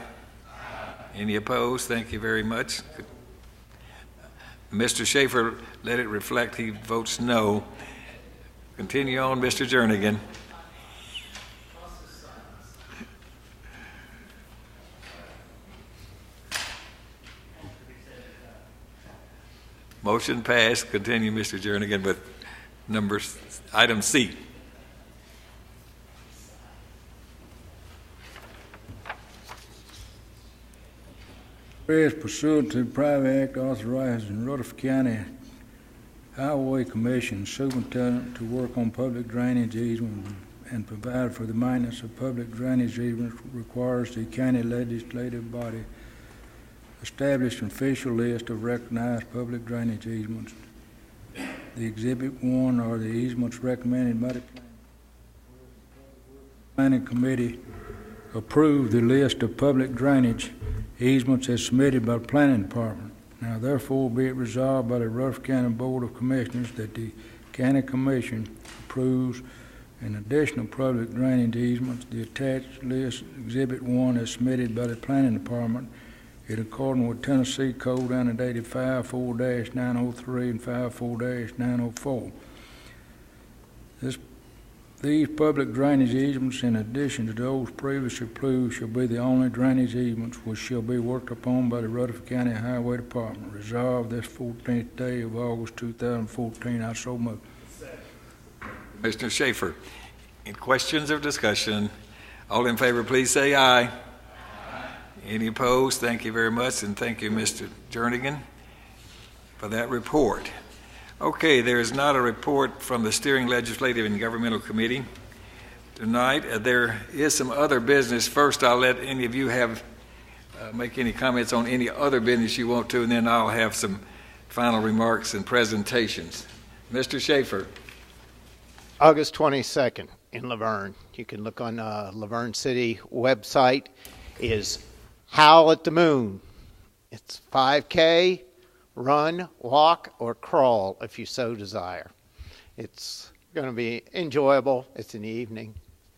[SPEAKER 3] Any opposed? Thank you very much. Mr. Schaefer, let it reflect he votes no. Continue on, Mr. Jernigan. Motion passed. Continue, Mr. Jernigan, with item C.
[SPEAKER 17] Whereas pursuant to the private act authorizing Rutherford County Highway Commission superintendent to work on public drainage easement and provide for the maintenance of public drainage easements requires the county legislative body establish an official list of recognized public drainage easements. The Exhibit 1 are the easements recommended by the Planning Committee approved the list of public drainage easements as submitted by the Planning Department. Now therefore be it resolved by the Rutherford County Board of Commissioners that the County Commission approves an additional public drainage easements. The attached list, Exhibit 1, as submitted by the Planning Department in accordance with Tennessee Code annotated 54-903 and 54-904. These public drainage easements, in addition to those previously approved, shall be the only drainage easements which shall be worked upon by the Rutherford County Highway Department. Resolved this 14th day of August 2014. I so move.
[SPEAKER 3] Commissioner Schaefer, any questions or discussion? All in favor, please say aye. Any opposed? Thank you very much, and thank you, Mr. Jernigan, for that report. Okay, there is not a report from the Steering Legislative and Governmental Committee tonight. There is some other business. First, I'll let any of you have make any comments on any other business you want to, and then I'll have some final remarks and presentations. Mr. Schaefer.
[SPEAKER 1] August 22nd in Laverne. You can look on Laverne City website. Is Howl at the Moon. It's 5K. Run, walk, or crawl if you so desire. It's going to be enjoyable. It's in the evening,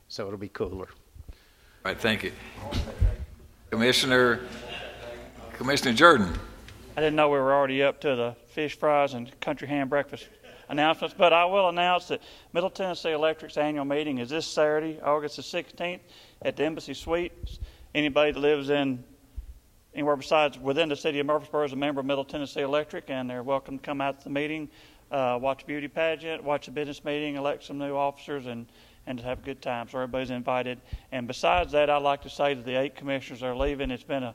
[SPEAKER 1] so it'll be cooler.
[SPEAKER 3] All right, thank you. Commissioner Jordan.
[SPEAKER 18] I didn't know we were already up to the fish fries and country ham breakfast announcements, but I will announce that Middle Tennessee Electric's annual meeting is this Saturday, August the 16th, at the Embassy Suites. Anybody that lives anywhere besides within the city of Murfreesboro is a member of Middle Tennessee Electric, and they're welcome to come out to the meeting, watch a beauty pageant, watch a business meeting, elect some new officers, and to have a good time. So everybody's invited. And besides that, I'd like to say to the 8 commissioners that are leaving, it's been an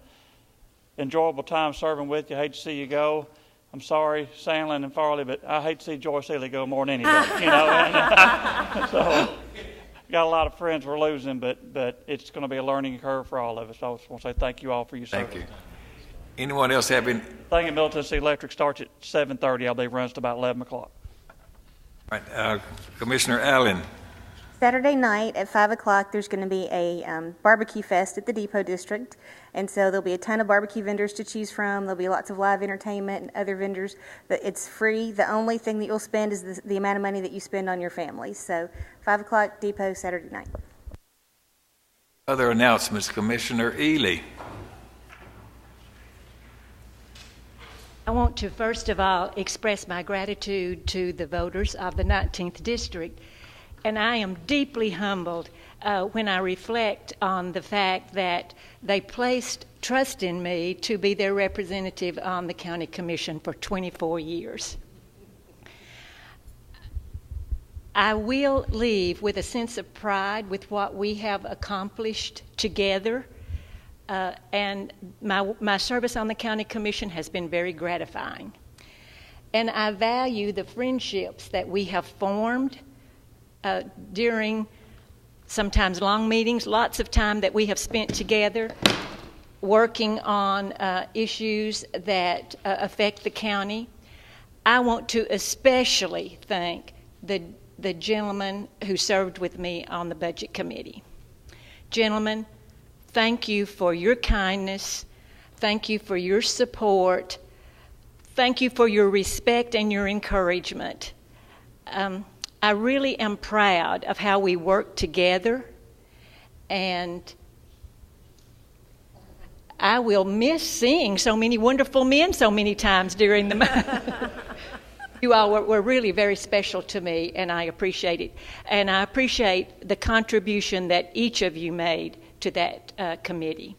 [SPEAKER 18] enjoyable time serving with you. I hate to see you go. I'm sorry, Sandlin and Farley, but I hate to see Joyce Ely go more than anybody. So got a lot of friends we're losing, but it's going to be a learning curve for all of us. So I just want to say thank you all for your service.
[SPEAKER 3] Thank you. Anyone else have any?
[SPEAKER 18] Thing at Middle Tennessee Electric starts at 7:30. I believe runs to about 11 o'clock.
[SPEAKER 3] All right, Commissioner Allen.
[SPEAKER 19] Saturday night at 5 o'clock, there's going to be a barbecue fest at the Depot District. And so there'll be a ton of barbecue vendors to choose from. There'll be lots of live entertainment and other vendors. But it's free. The only thing that you'll spend is the amount of money that you spend on your family. So 5 o'clock, Depot, Saturday night.
[SPEAKER 3] Other announcements, Commissioner Ely.
[SPEAKER 10] I want to first of all express my gratitude to the voters of the 19th District. And I am deeply humbled when I reflect on the fact that they placed trust in me to be their representative on the county commission for 24 years. I will leave with a sense of pride with what we have accomplished together. and my service on the county commission has been very gratifying. And I value the friendships that we have formed during sometimes long meetings, lots of time that we have spent together working on issues that affect the county. I want to especially thank the gentleman who served with me on the budget committee. Gentlemen, thank you for your kindness. Thank you for your support. Thank you for your respect and your encouragement. I really am proud of how we work together, and I will miss seeing so many wonderful men so many times during the month. You all were really very special to me, and I appreciate it. And I appreciate the contribution that each of you made to that committee.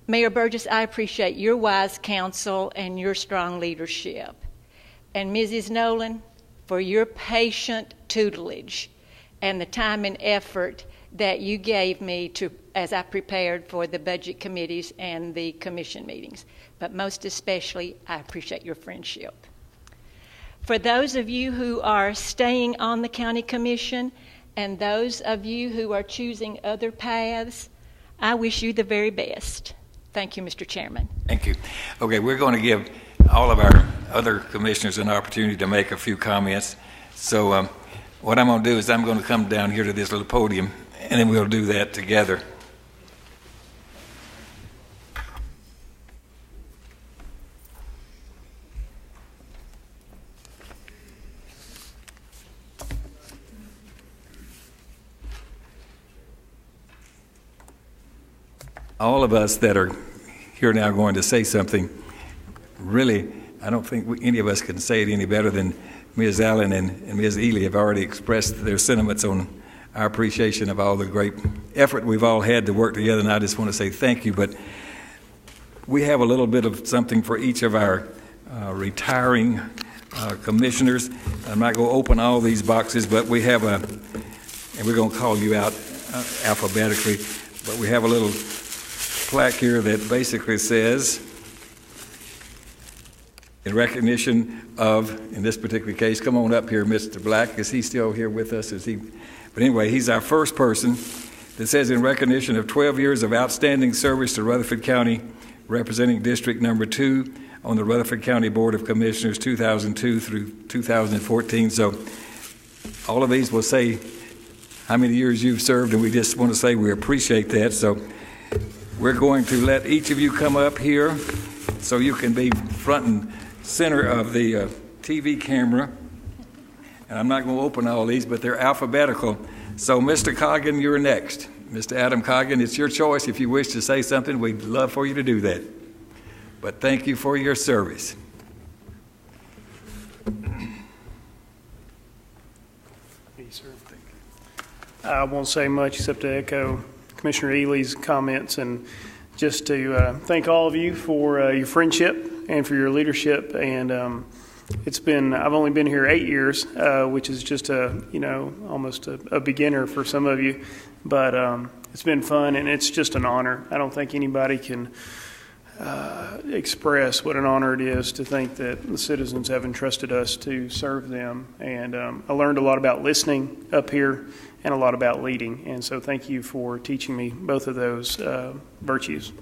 [SPEAKER 10] Mayor Burgess, I appreciate your wise counsel and your strong leadership. And Mrs. Nolan, for your patient tutelage and the time and effort that you gave me as I prepared for the budget committees and the commission meetings. But most especially, I appreciate your friendship. For those of you who are staying on the county commission and those of you who are choosing other paths, I wish you the very best. Thank you, Mr. Chairman.
[SPEAKER 3] Thank you. Okay, we're going to give all of our other commissioners an opportunity to make a few comments. So what I'm going to do is I'm going to come down here to this little podium, and then we'll do that together. All of us that are here now going to say something, really, I don't think any of us can say it any better than Ms. Allen and Ms. Ely have already expressed their sentiments on our appreciation of all the great effort we've all had to work together, and I just want to say thank you. But we have a little bit of something for each of our retiring commissioners. I'm not going to open all these boxes, but we have and we're going to call you out alphabetically, but we have a little plaque here that basically says, in recognition of, in this particular case, come on up here, Mr. Black. Is he still here with us? But anyway, he's our first person that says, in recognition of 12 years of outstanding service to Rutherford County, representing District Number 2 on the Rutherford County Board of Commissioners 2002 through 2014. So all of these will say how many years you've served, and we just want to say we appreciate that. So we're going to let each of you come up here so you can be front and center of the TV camera. And I'm not going to open all these, but they're alphabetical. So Mr. Coggin, you're next. Mr. Adam Coggin, it's your choice. If you wish to say something, we'd love for you to do that. But thank you for your service.
[SPEAKER 20] I won't say much except to echo Commissioner Ely's comments and just to thank all of you for your friendship and for your leadership. And I've only been here 8 years, which is just almost a beginner for some of you, but it's been fun and it's just an honor. I don't think anybody can express what an honor it is to think that the citizens have entrusted us to serve them. And I learned a lot about listening up here and a lot about leading. And so thank you for teaching me both of those virtues.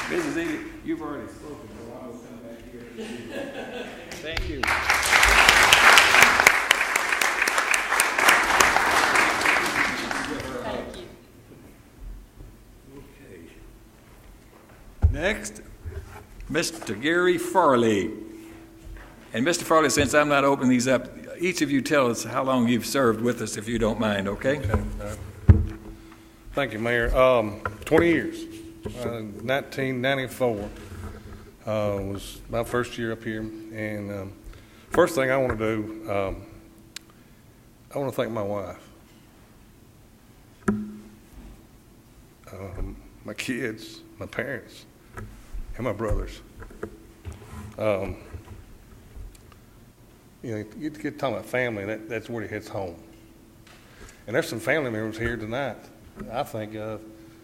[SPEAKER 3] Mrs. Ely, you've already spoken, so I will come back here. Thank you.
[SPEAKER 10] Thank you.
[SPEAKER 3] Okay. Next, Mr. Gary Farley. And Mr. Farley, since I'm not opening these up, each of you tell us how long you've served with us, if you don't mind, okay?
[SPEAKER 16] Thank you, Mayor. 20 years. 1994 was my first year up here. And first thing I want to do, I want to thank my wife, my kids, my parents, and my brothers. you know, you get talking about family, that's where it hits home. And there's some family members here tonight, I think,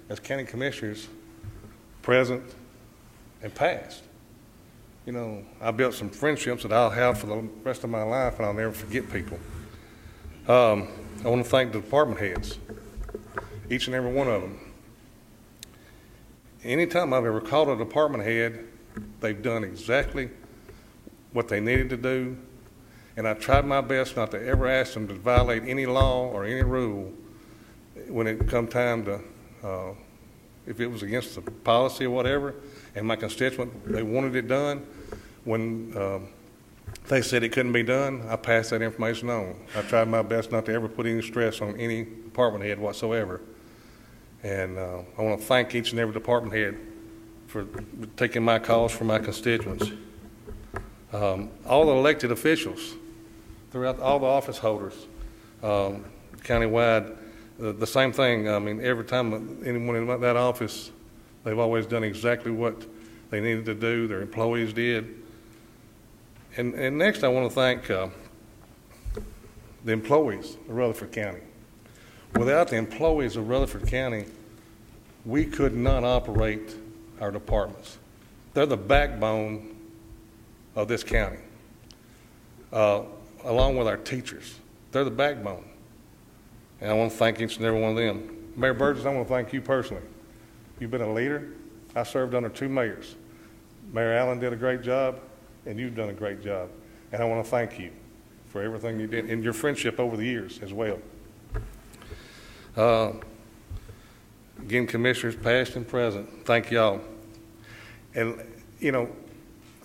[SPEAKER 16] as county commissioners, present and past. You know, I built some friendships that I'll have for the rest of my life, and I'll never forget people. I want to thank the department heads, each and every one of them. Anytime I've ever called a department head, they've done exactly what they needed to do, and I tried my best not to ever ask them to violate any law or any rule when it come time to, if it was against the policy or whatever, and my constituent, they wanted it done. When they said it couldn't be done, I passed that information on. I tried my best not to ever put any stress on any department head whatsoever. And I want to thank each and every department head for taking my calls for my constituents. All the elected officials, throughout all the office holders, countywide, the same thing. I mean, every time anyone in that office, they've always done exactly what they needed to do, their employees did. And next I want to thank the employees of Rutherford County. Without the employees of Rutherford County, we could not operate our departments. They're the backbone of this county, along with our teachers. They're the backbone. And I want to thank each and every one of them. Mayor Burgess, I want to thank you personally. You've been a leader. I served under 2 mayors. Mayor Allen did a great job, and you've done a great job. And I want to thank you for everything you did and your friendship over the years as well. Again, commissioners past and present, thank y'all. And, you know,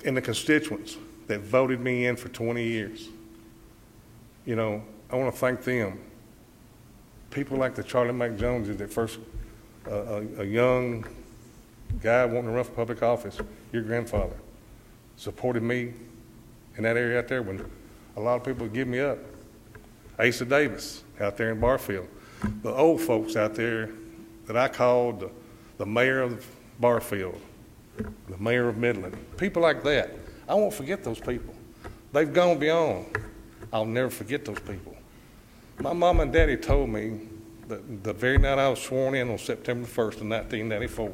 [SPEAKER 16] and the constituents that voted me in for 20 years, you know, I want to thank them. People like the Charlie McJoneses that first, a young guy wanting to run for public office, your grandfather, supported me in that area out there when a lot of people would give me up. Asa Davis out there in Barfield. The old folks out there that I called the mayor of Barfield, the mayor of Midland, people like that. I won't forget those people. They've gone beyond. I'll never forget those people. My mom and daddy told me that the very night I was sworn in on September 1st of 1994,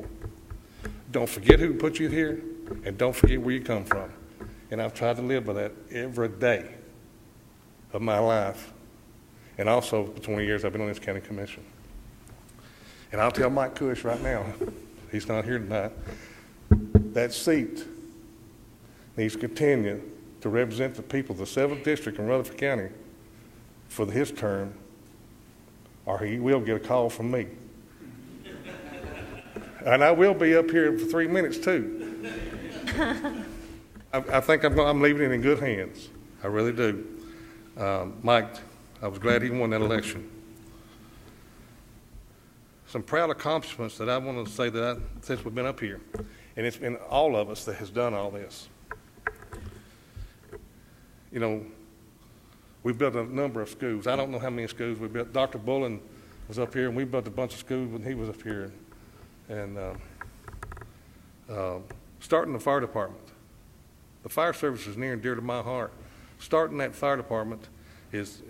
[SPEAKER 16] don't forget who put you here, and don't forget where you come from. And I've tried to live by that every day of my life. And also, for 20 years, I've been on this county commission. And I'll tell Mike Cush right now, he's not here tonight, that seat needs to continue to represent the people of the 7th District in Rutherford County for his term, or he will get a call from me. And I will be up here for 3 minutes, too. I think I'm leaving it in good hands. I really do. Mike, I was glad he won that election. Some proud accomplishments that I want to say that since we've been up here, and it's been all of us that has done all this. You know, we've built a number of schools. I don't know how many schools we built. Dr. Bullen was up here, and we built a bunch of schools when he was up here. And starting the fire department. The fire service is near and dear to my heart. Starting that fire department is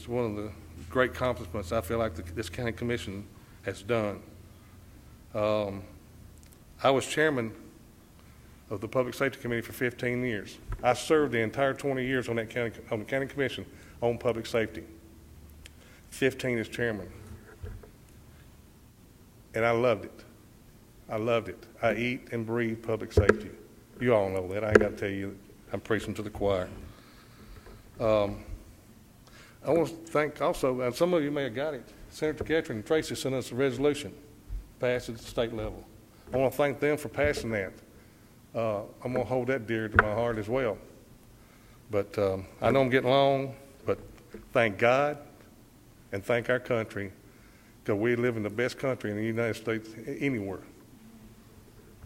[SPEAKER 16] one of the great accomplishments I feel like this county commission has done. I was chairman of the Public Safety Committee for 15 years. I served the entire 20 years on the county commission on public safety. 15 as chairman. And I loved it. I loved it. I eat and breathe public safety. You all know that. I ain't got to tell you. I'm preaching to the choir. I want to thank also, and some of you may have got it, Senator Catherine and Tracy sent us a resolution passed at the state level. I want to thank them for passing that. I'm going to hold that dear to my heart as well. But I know I'm getting long, but thank God and thank our country, because we live in the best country in the United States anywhere.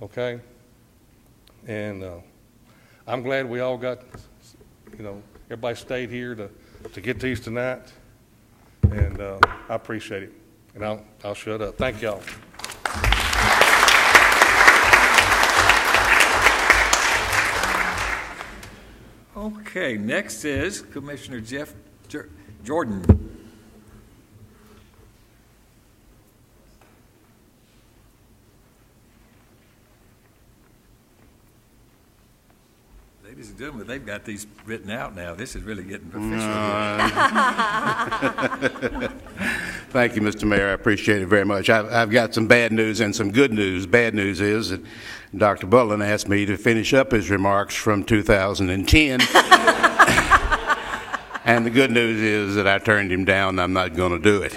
[SPEAKER 16] Okay? And I'm glad we all got, you know, everybody stayed here to get these tonight. And I appreciate it. And I'll shut up. Thank y'all.
[SPEAKER 3] Okay, next is Commissioner Jeff Jordan. Ladies and gentlemen, they've got these written out now. This is really getting professional.
[SPEAKER 21] Thank you, Mr. Mayor. I appreciate it very much. I've got some bad news and some good news. Bad news is that Dr. Bullen asked me to finish up his remarks from 2010. And the good news is that I turned him down and I'm not going to do it.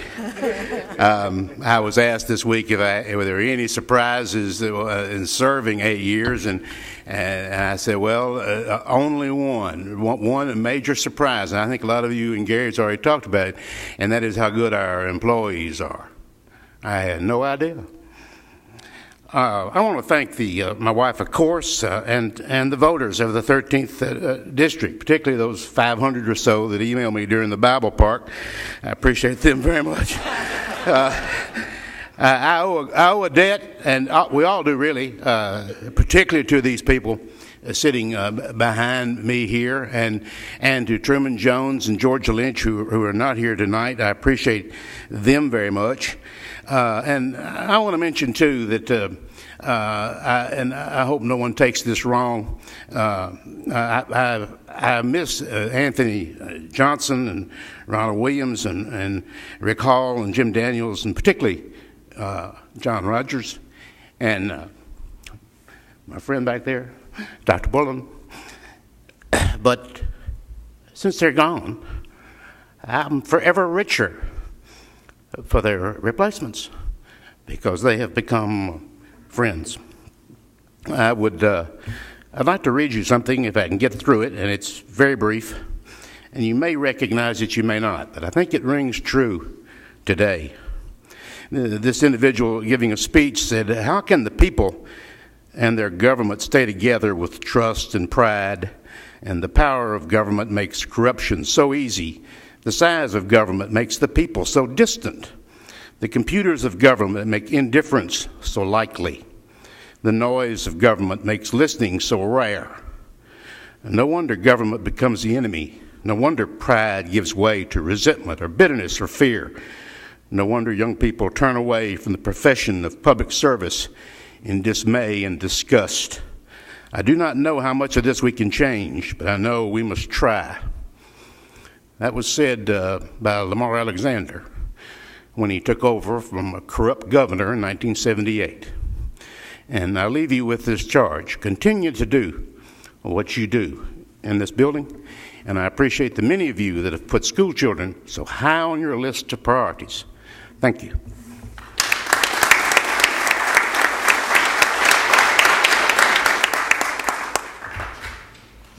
[SPEAKER 21] I was asked this week if there were any surprises in serving 8 years, and I said, well, only one major surprise, and I think a lot of you and Gary's already talked about it, and that is how good our employees are. I had no idea. I want to thank my wife, of course, and the voters of the 13th District, particularly those 500 or so that emailed me during the Bible Park. I appreciate them very much. I owe a debt, and we all do really, particularly to these people sitting behind me here, and to Truman Jones and Georgia Lynch, who are not here tonight. I appreciate them very much. And I want to mention, too, that, and I hope no one takes this wrong, I miss Anthony Johnson and Ronald Williams and Rick Hall and Jim Daniels, and particularly John Rogers and my friend back there, Dr. Bullen. But since they're gone, I'm forever richer for their replacements because they have become friends. I'd like to read you something if I can get through it, and it's very brief, and you may recognize it, you may not, but I think it rings true today. This individual giving a speech said, how can the people and their government stay together with trust and pride, and the power of government makes corruption so easy? The size of government makes the people so distant. The computers of government make indifference so likely. The noise of government makes listening so rare. And no wonder government becomes the enemy. No wonder pride gives way to resentment or bitterness or fear. No wonder young people turn away from the profession of public service in dismay and disgust. I do not know how much of this we can change, but I know we must try. That was said by Lamar Alexander when he took over from a corrupt governor in 1978. And I leave you with this charge. Continue to do what you do in this building. And I appreciate the many of you that have put school children so high on your list of priorities. Thank you.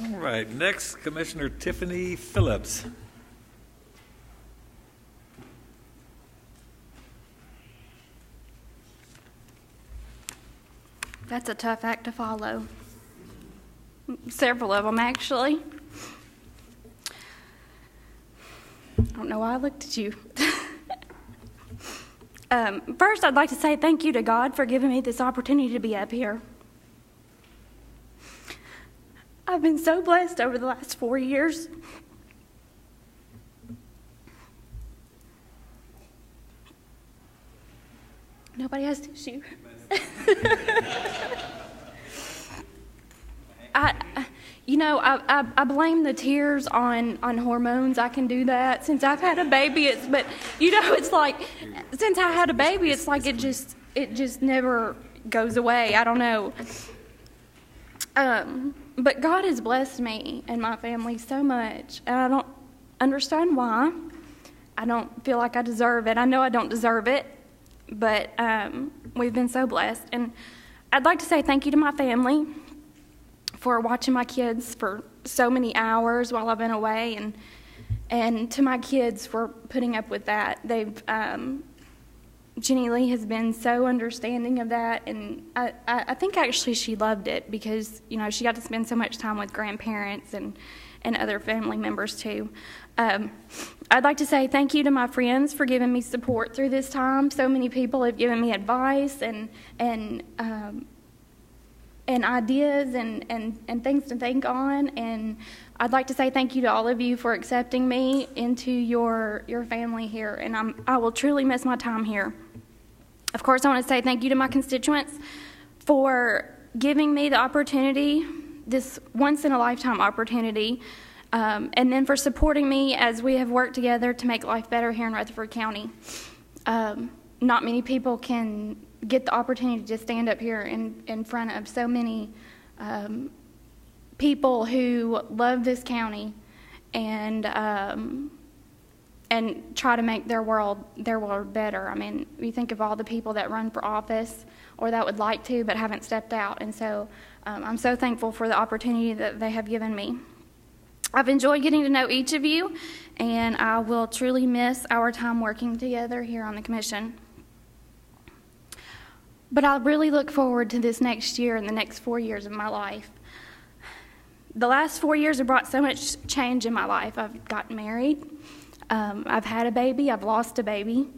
[SPEAKER 3] All right, next, Commissioner Tiffany Phillips.
[SPEAKER 22] That's a tough act to follow. Several of them, actually. I don't know why I looked at you. First, I'd like to say thank you to God for giving me this opportunity to be up here. I've been so blessed over the last 4 years. Nobody has tissue. I blame the tears on hormones. I can do that since I've had a baby. It's like since I had a baby, it's like it just never goes away. I don't know. But God has blessed me and my family so much, and I don't understand why. I don't feel like I deserve it. I know I don't deserve it, but we've been so blessed. And I'd like to say thank you to my family for watching my kids for so many hours while I've been away, and to my kids for putting up with that. Jenny Lee has been so understanding of that, and I think actually she loved it because, she got to spend so much time with grandparents and other family members too. I'd like to say thank you to my friends for giving me support through this time. So many people have given me advice and ideas and things to think on, and I'd like to say thank you to all of you for accepting me into your family here, and I will truly miss my time here. Of course, I want to say thank you to my constituents for giving me the opportunity, this once-in-a-lifetime opportunity, and then for supporting me as we have worked together to make life better here in Rutherford County. Not many people can get the opportunity to stand up here in front of so many people who love this county and try to make their world better. I mean, you think of all the people that run for office or that would like to but haven't stepped out, and so I'm so thankful for the opportunity that they have given me. I've enjoyed getting to know each of you, and I will truly miss our time working together here on the commission. But I really look forward to this next year and the next 4 years of my life. The last 4 years have brought so much change in my life. I've gotten married. I've had a baby. I've lost a baby.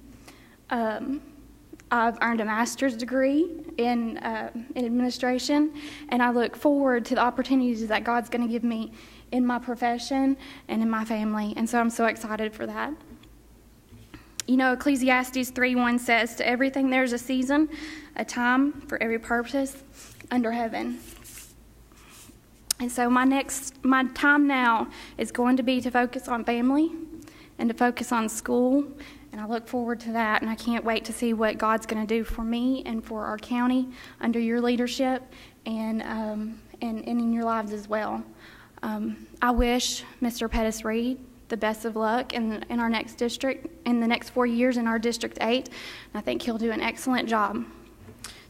[SPEAKER 22] I've earned a master's degree in administration, and I look forward to the opportunities that God's going to give me in my profession and in my family, and so I'm so excited for that. You know, Ecclesiastes 3:1 says, "To everything there's a season, a time for every purpose under heaven." And so my time now is going to be to focus on family and to focus on school, and I look forward to that, and I can't wait to see what God's going to do for me and for our county under your leadership and in your lives as well. I wish Mr. Pettis Reed the best of luck in our next district, in the next 4 years in our District 8, and I think he'll do an excellent job.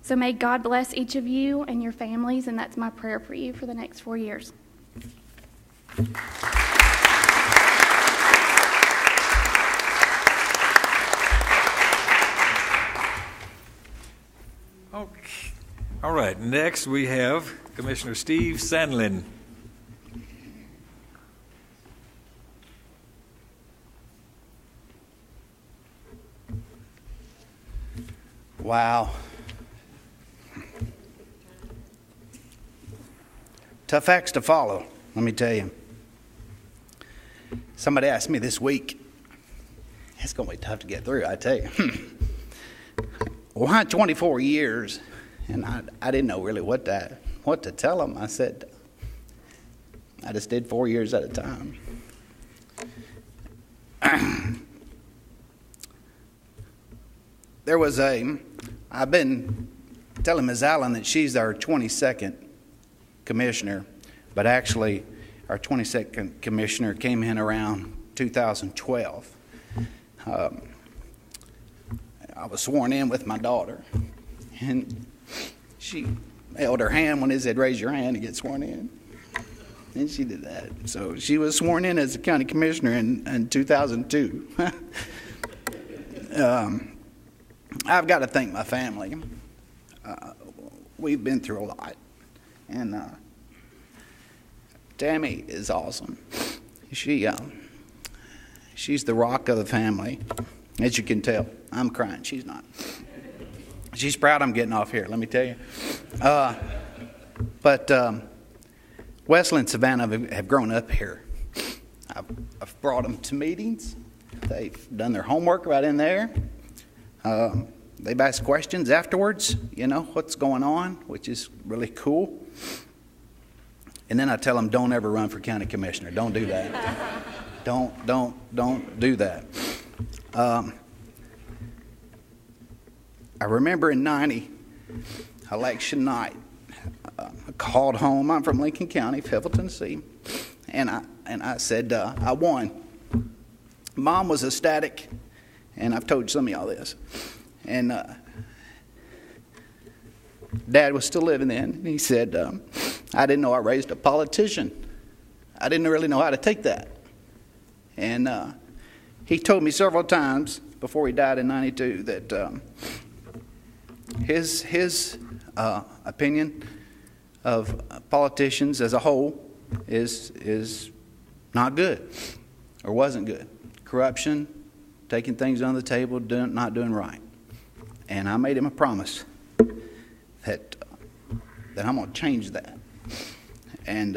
[SPEAKER 22] So may God bless each of you and your families, and that's my prayer for you for the next 4 years.
[SPEAKER 3] Okay. All right, next we have Commissioner Steve Sandlin.
[SPEAKER 2] Wow. Tough acts to follow, let me tell you. Somebody asked me this week, it's going to be tough to get through, I tell you. Why 24 years? And I didn't know really what to tell them. I said, I just did 4 years at a time. I've been telling Ms. Allen that she's our 22nd commissioner, but actually our 22nd commissioner came in around 2012. I was sworn in with my daughter, and she held her hand when he said, "Raise your hand to get sworn in." And she did that. So she was sworn in as a county commissioner in 2002. I've got to thank my family. We've been through a lot. And Tammy is awesome. She's the rock of the family. As you can tell, I'm crying. She's not. She's proud I'm getting off here, let me tell you. But Wesley and Savannah have grown up here. I've brought them to meetings. They've done their homework right in there. They've asked questions afterwards, you know, what's going on, which is really cool. And then I tell them, don't ever run for county commissioner. Don't do that. Don't do that. I remember in 90, election night, I called home. I'm from Lincoln County, Fayetteville, Tennessee. And I said, I won. Mom was ecstatic, and I've told some of y'all this. And Dad was still living then, and he said, I didn't know I raised a politician. I didn't really know how to take that. And he told me several times before he died in 92 that his opinion of politicians as a whole is not good or wasn't good. Corruption, taking things on the table, not doing right. And I made him a promise that I'm going to change that. And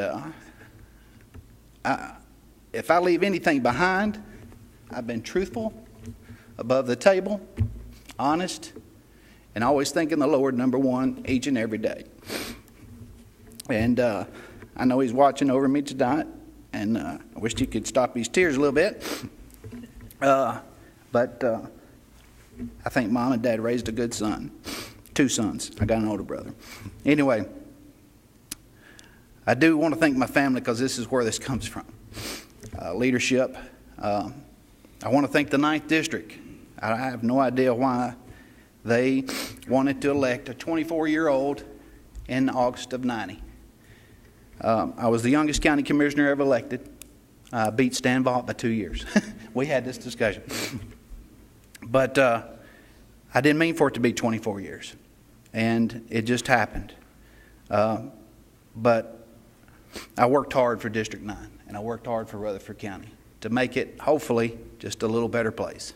[SPEAKER 2] if I leave anything behind, I've been truthful, above the table, honest, and always thinking the Lord number one each and every day. And I know He's watching over me tonight, and I wish you could stop these tears a little bit. But I think Mom and Dad raised a good son. 2 sons. I got an older brother. Anyway, I do want to thank my family because this is where this comes from. Leadership. I want to thank the 9th District. I have no idea why they wanted to elect a 24-year-old in August of '90. I was the youngest county commissioner ever elected. I beat Stan Vaught by 2 years. We had this discussion. But I didn't mean for it to be 24 years. And it just happened. But I worked hard for District 9, and I worked hard for Rutherford County to make it, hopefully, just a little better place.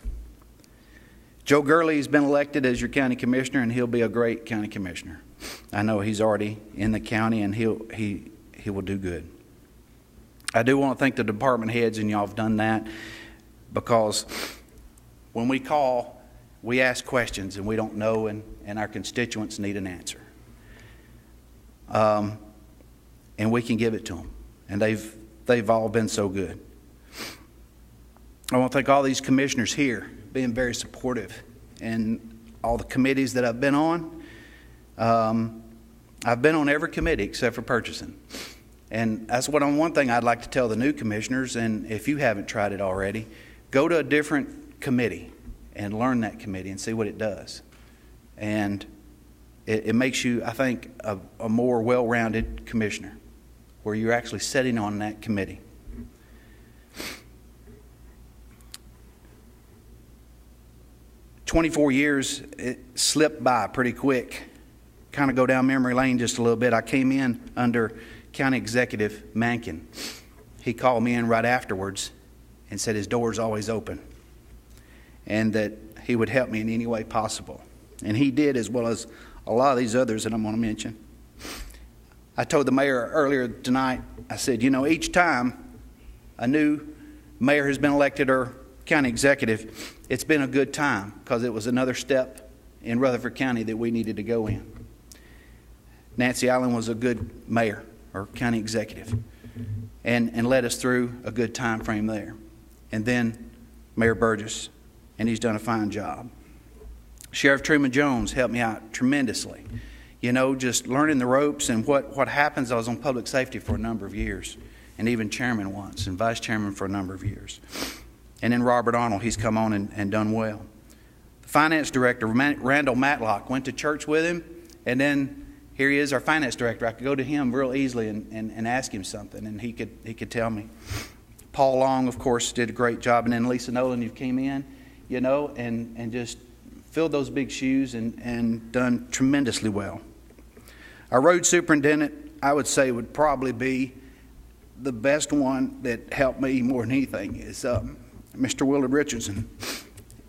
[SPEAKER 2] Joe Gurley has been elected as your county commissioner, and he'll be a great county commissioner. I know he's already in the county, and he will do good. I do want to thank the department heads, and y'all have done that, because when we call, we ask questions, and we don't know, and our constituents need an answer. And we can give it to them, and they've all been so good. I want to thank all these commissioners here being very supportive, and all the committees that I've been on. I've been on every committee except for purchasing. And that's one thing I'd like to tell the new commissioners, and if you haven't tried it already, go to a different committee and learn that committee and see what it does. And it makes you, I think, a more well-rounded commissioner, where you're actually sitting on that committee. "24 years, it slipped by pretty quick. Kind of go down memory lane just a little bit. I came in under County Executive Mankin. He called me in right afterwards and said his door's always open, and that he would help me in any way possible. And he did, as well as a lot of these others that I'm going to mention. I told the mayor earlier tonight, I said, each time a new mayor has been elected or county executive, it's been a good time, because it was another step in Rutherford County that we needed to go in. Nancy Allen was a good mayor or county executive, and led us through a good time frame there. And then Mayor Burgess, and he's done a fine job. Sheriff Truman Jones helped me out tremendously. Just learning the ropes and what happens. I was on public safety for a number of years, and even chairman once, and vice chairman for a number of years. And then Robert Arnold, he's come on and done well. The finance director, Randall Matlock, went to church with him, and then here he is, our finance director. I could go to him real easily and ask him something, and he could tell me. Paul Long, of course, did a great job, and then Lisa Nolan, you came in, and just filled those big shoes and done tremendously well. Our road superintendent, I would say, would probably be the best one that helped me more than anything is Mr. Willard Richardson.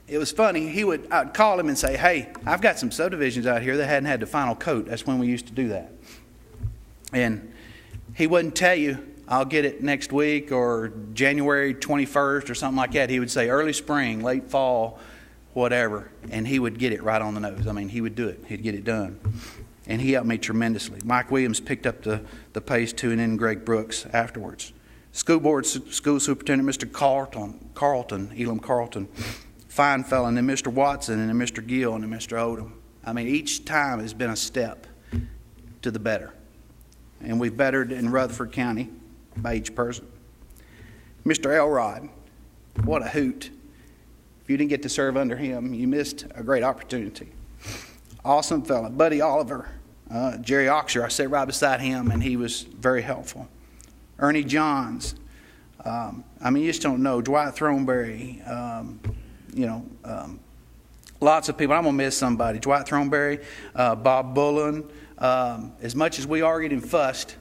[SPEAKER 2] It was funny. I'd call him and say, "Hey, I've got some subdivisions out here that hadn't had the final coat." That's when we used to do that. And he wouldn't tell you, "I'll get it next week," or January 21st or something like that. He would say early spring, late fall, whatever, and he would get it right on the nose. I mean, he would do it. He'd get it done. And he helped me tremendously. Mike Williams picked up the pace too, and then Greg Brooks afterwards. School superintendent, Mr. Carlton, Elam Carlton, fine fellow, and then Mr. Watson, and then Mr. Gill, and then Mr. Odom. I mean, each time has been a step to the better. And we've bettered in Rutherford County by each person. Mr. Elrod, what a hoot. If you didn't get to serve under him, you missed a great opportunity. Awesome fella. Buddy Oliver, Jerry Oxer, I sat right beside him, and he was very helpful. Ernie Johns, you just don't know. Dwight Throneberry, lots of people. I'm going to miss somebody. Dwight Throneberry, Bob Bullen. As much as we argued and fussed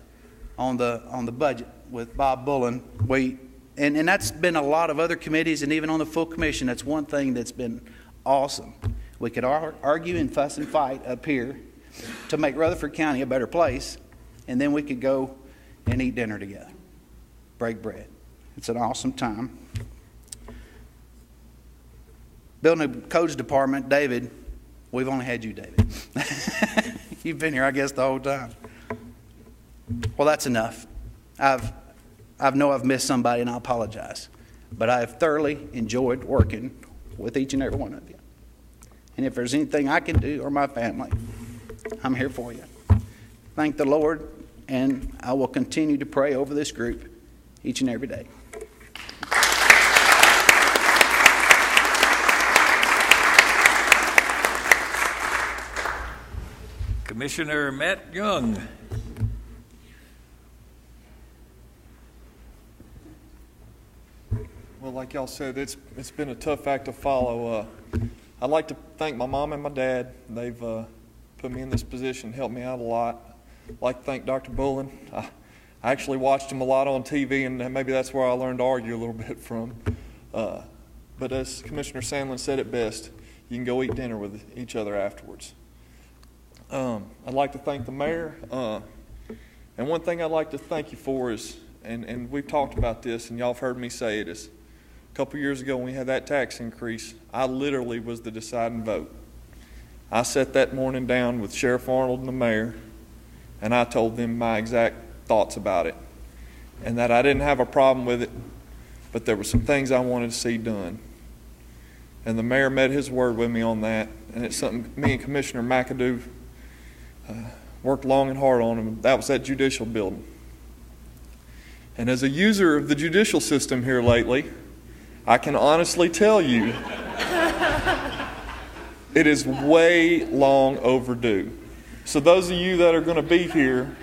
[SPEAKER 2] on the budget with Bob Bullen, and that's been a lot of other committees, and even on the full commission, that's one thing that's been awesome. We could argue and fuss and fight up here to make Rutherford County a better place, and then we could go and eat dinner together, break bread. It's an awesome time. Building and Codes Department, David, we've only had you, David. You've been here, I guess, the whole time. Well, that's enough. I've missed somebody, and I apologize. But I have thoroughly enjoyed working with each and every one of you. And if there's anything I can do or my family, I'm here for you. Thank the Lord, and I will continue to pray over this group each and every day.
[SPEAKER 3] Commissioner Matt Young.
[SPEAKER 5] Well, like y'all said, it's been a tough act to follow. I'd like to thank my mom and my dad. They've put me in this position, helped me out a lot. I'd like to thank Dr. Bullen. I actually watched him a lot on TV, and maybe that's where I learned to argue a little bit from. But as Commissioner Sandlin said it best, you can go eat dinner with each other afterwards. I'd like to thank the mayor. And one thing I'd like to thank you for is, and we've talked about this, and y'all have heard me say it, is a couple years ago when we had that tax increase, I literally was the deciding vote. I sat that morning down with Sheriff Arnold and the mayor, and I told them my exact thoughts about it, and that I didn't have a problem with it, but there were some things I wanted to see done. And the mayor met his word with me on that, and it's something me and Commissioner McAdoo worked long and hard on, and that was that judicial building. And as a user of the judicial system here lately, I can honestly tell you it is way long overdue. So those of you that are going to be here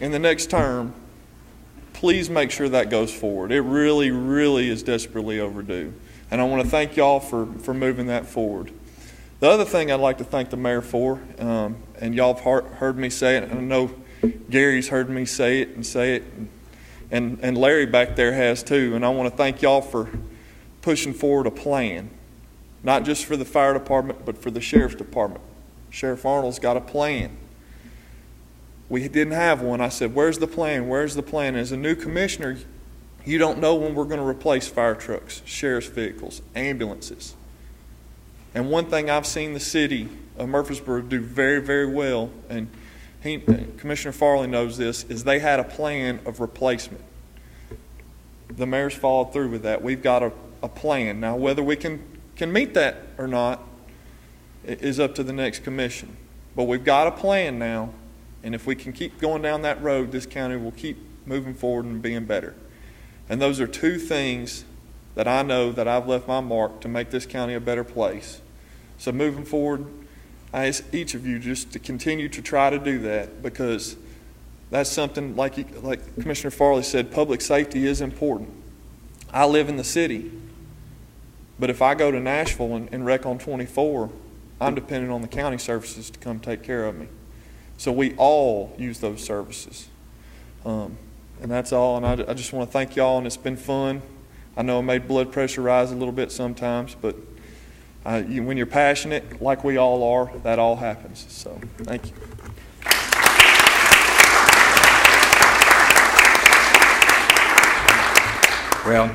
[SPEAKER 5] in the next term, please make sure that goes forward. It really, really is desperately overdue. And I want to thank y'all for moving that forward. The other thing I'd like to thank the mayor for, and y'all have heard me say it, and I know Gary's heard me say it, and Larry back there has too, and I want to thank y'all for pushing forward a plan, not just for the fire department, but for the sheriff's department. Sheriff Arnold's got a plan. We didn't have one. I said, where's the plan? Where's the plan? As a new commissioner, you don't know when we're going to replace fire trucks, sheriff's vehicles, ambulances. And one thing I've seen the city of Murfreesboro do very, very well, and Commissioner Farley knows this, is they had a plan of replacement. The mayor's followed through with that. We've got a plan. Now, whether we can meet that or not is up to the next commission. But we've got a plan now, and if we can keep going down that road, this county will keep moving forward and being better. And those are two things that I know that I've left my mark to make this county a better place. So moving forward, I ask each of you just to continue to try to do that, because that's something, like Commissioner Farley said, public safety is important. I live in the city, but if I go to Nashville and wreck on 24, I'm dependent on the county services to come take care of me. So we all use those services. And that's all, and I just want to thank y'all, and it's been fun. I know it made blood pressure rise a little bit sometimes, but when you're passionate, like we all are, that all happens. So, thank you.
[SPEAKER 3] Well,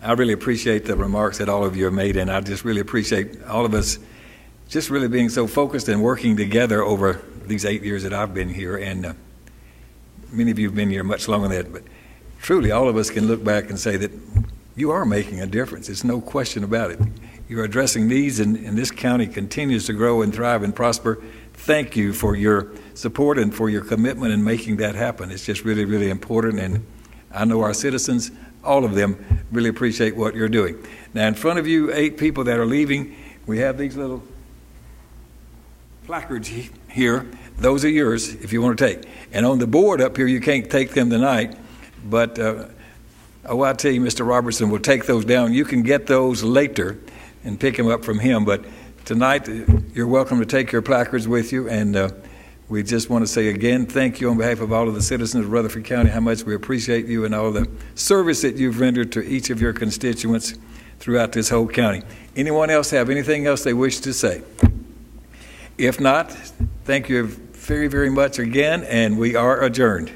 [SPEAKER 3] I really appreciate the remarks that all of you have made, and I just really appreciate all of us just really being so focused and working together over these 8 years that I've been here, and many of you have been here much longer than that, but truly all of us can look back and say that you are making a difference. There's no question about it. You're addressing needs, and this county continues to grow and thrive and prosper. Thank you for your support and for your commitment in making that happen. It's just really, really important, and I know our citizens, all of them, really appreciate what you're doing. Now, in front of you, 8 people that are leaving, we have these little placards here. Those are yours if you want to take. And on the board up here, you can't take them tonight, but I tell you, Mr. Robertson will take those down. You can get those later and pick them up from him, but tonight you're welcome to take your placards with you, and we just want to say again thank you on behalf of all of the citizens of Rutherford County, how much we appreciate you and all the service that you've rendered to each of your constituents throughout this whole county. Anyone else have anything else they wish to say? If not, thank you very, very much again, and we are adjourned.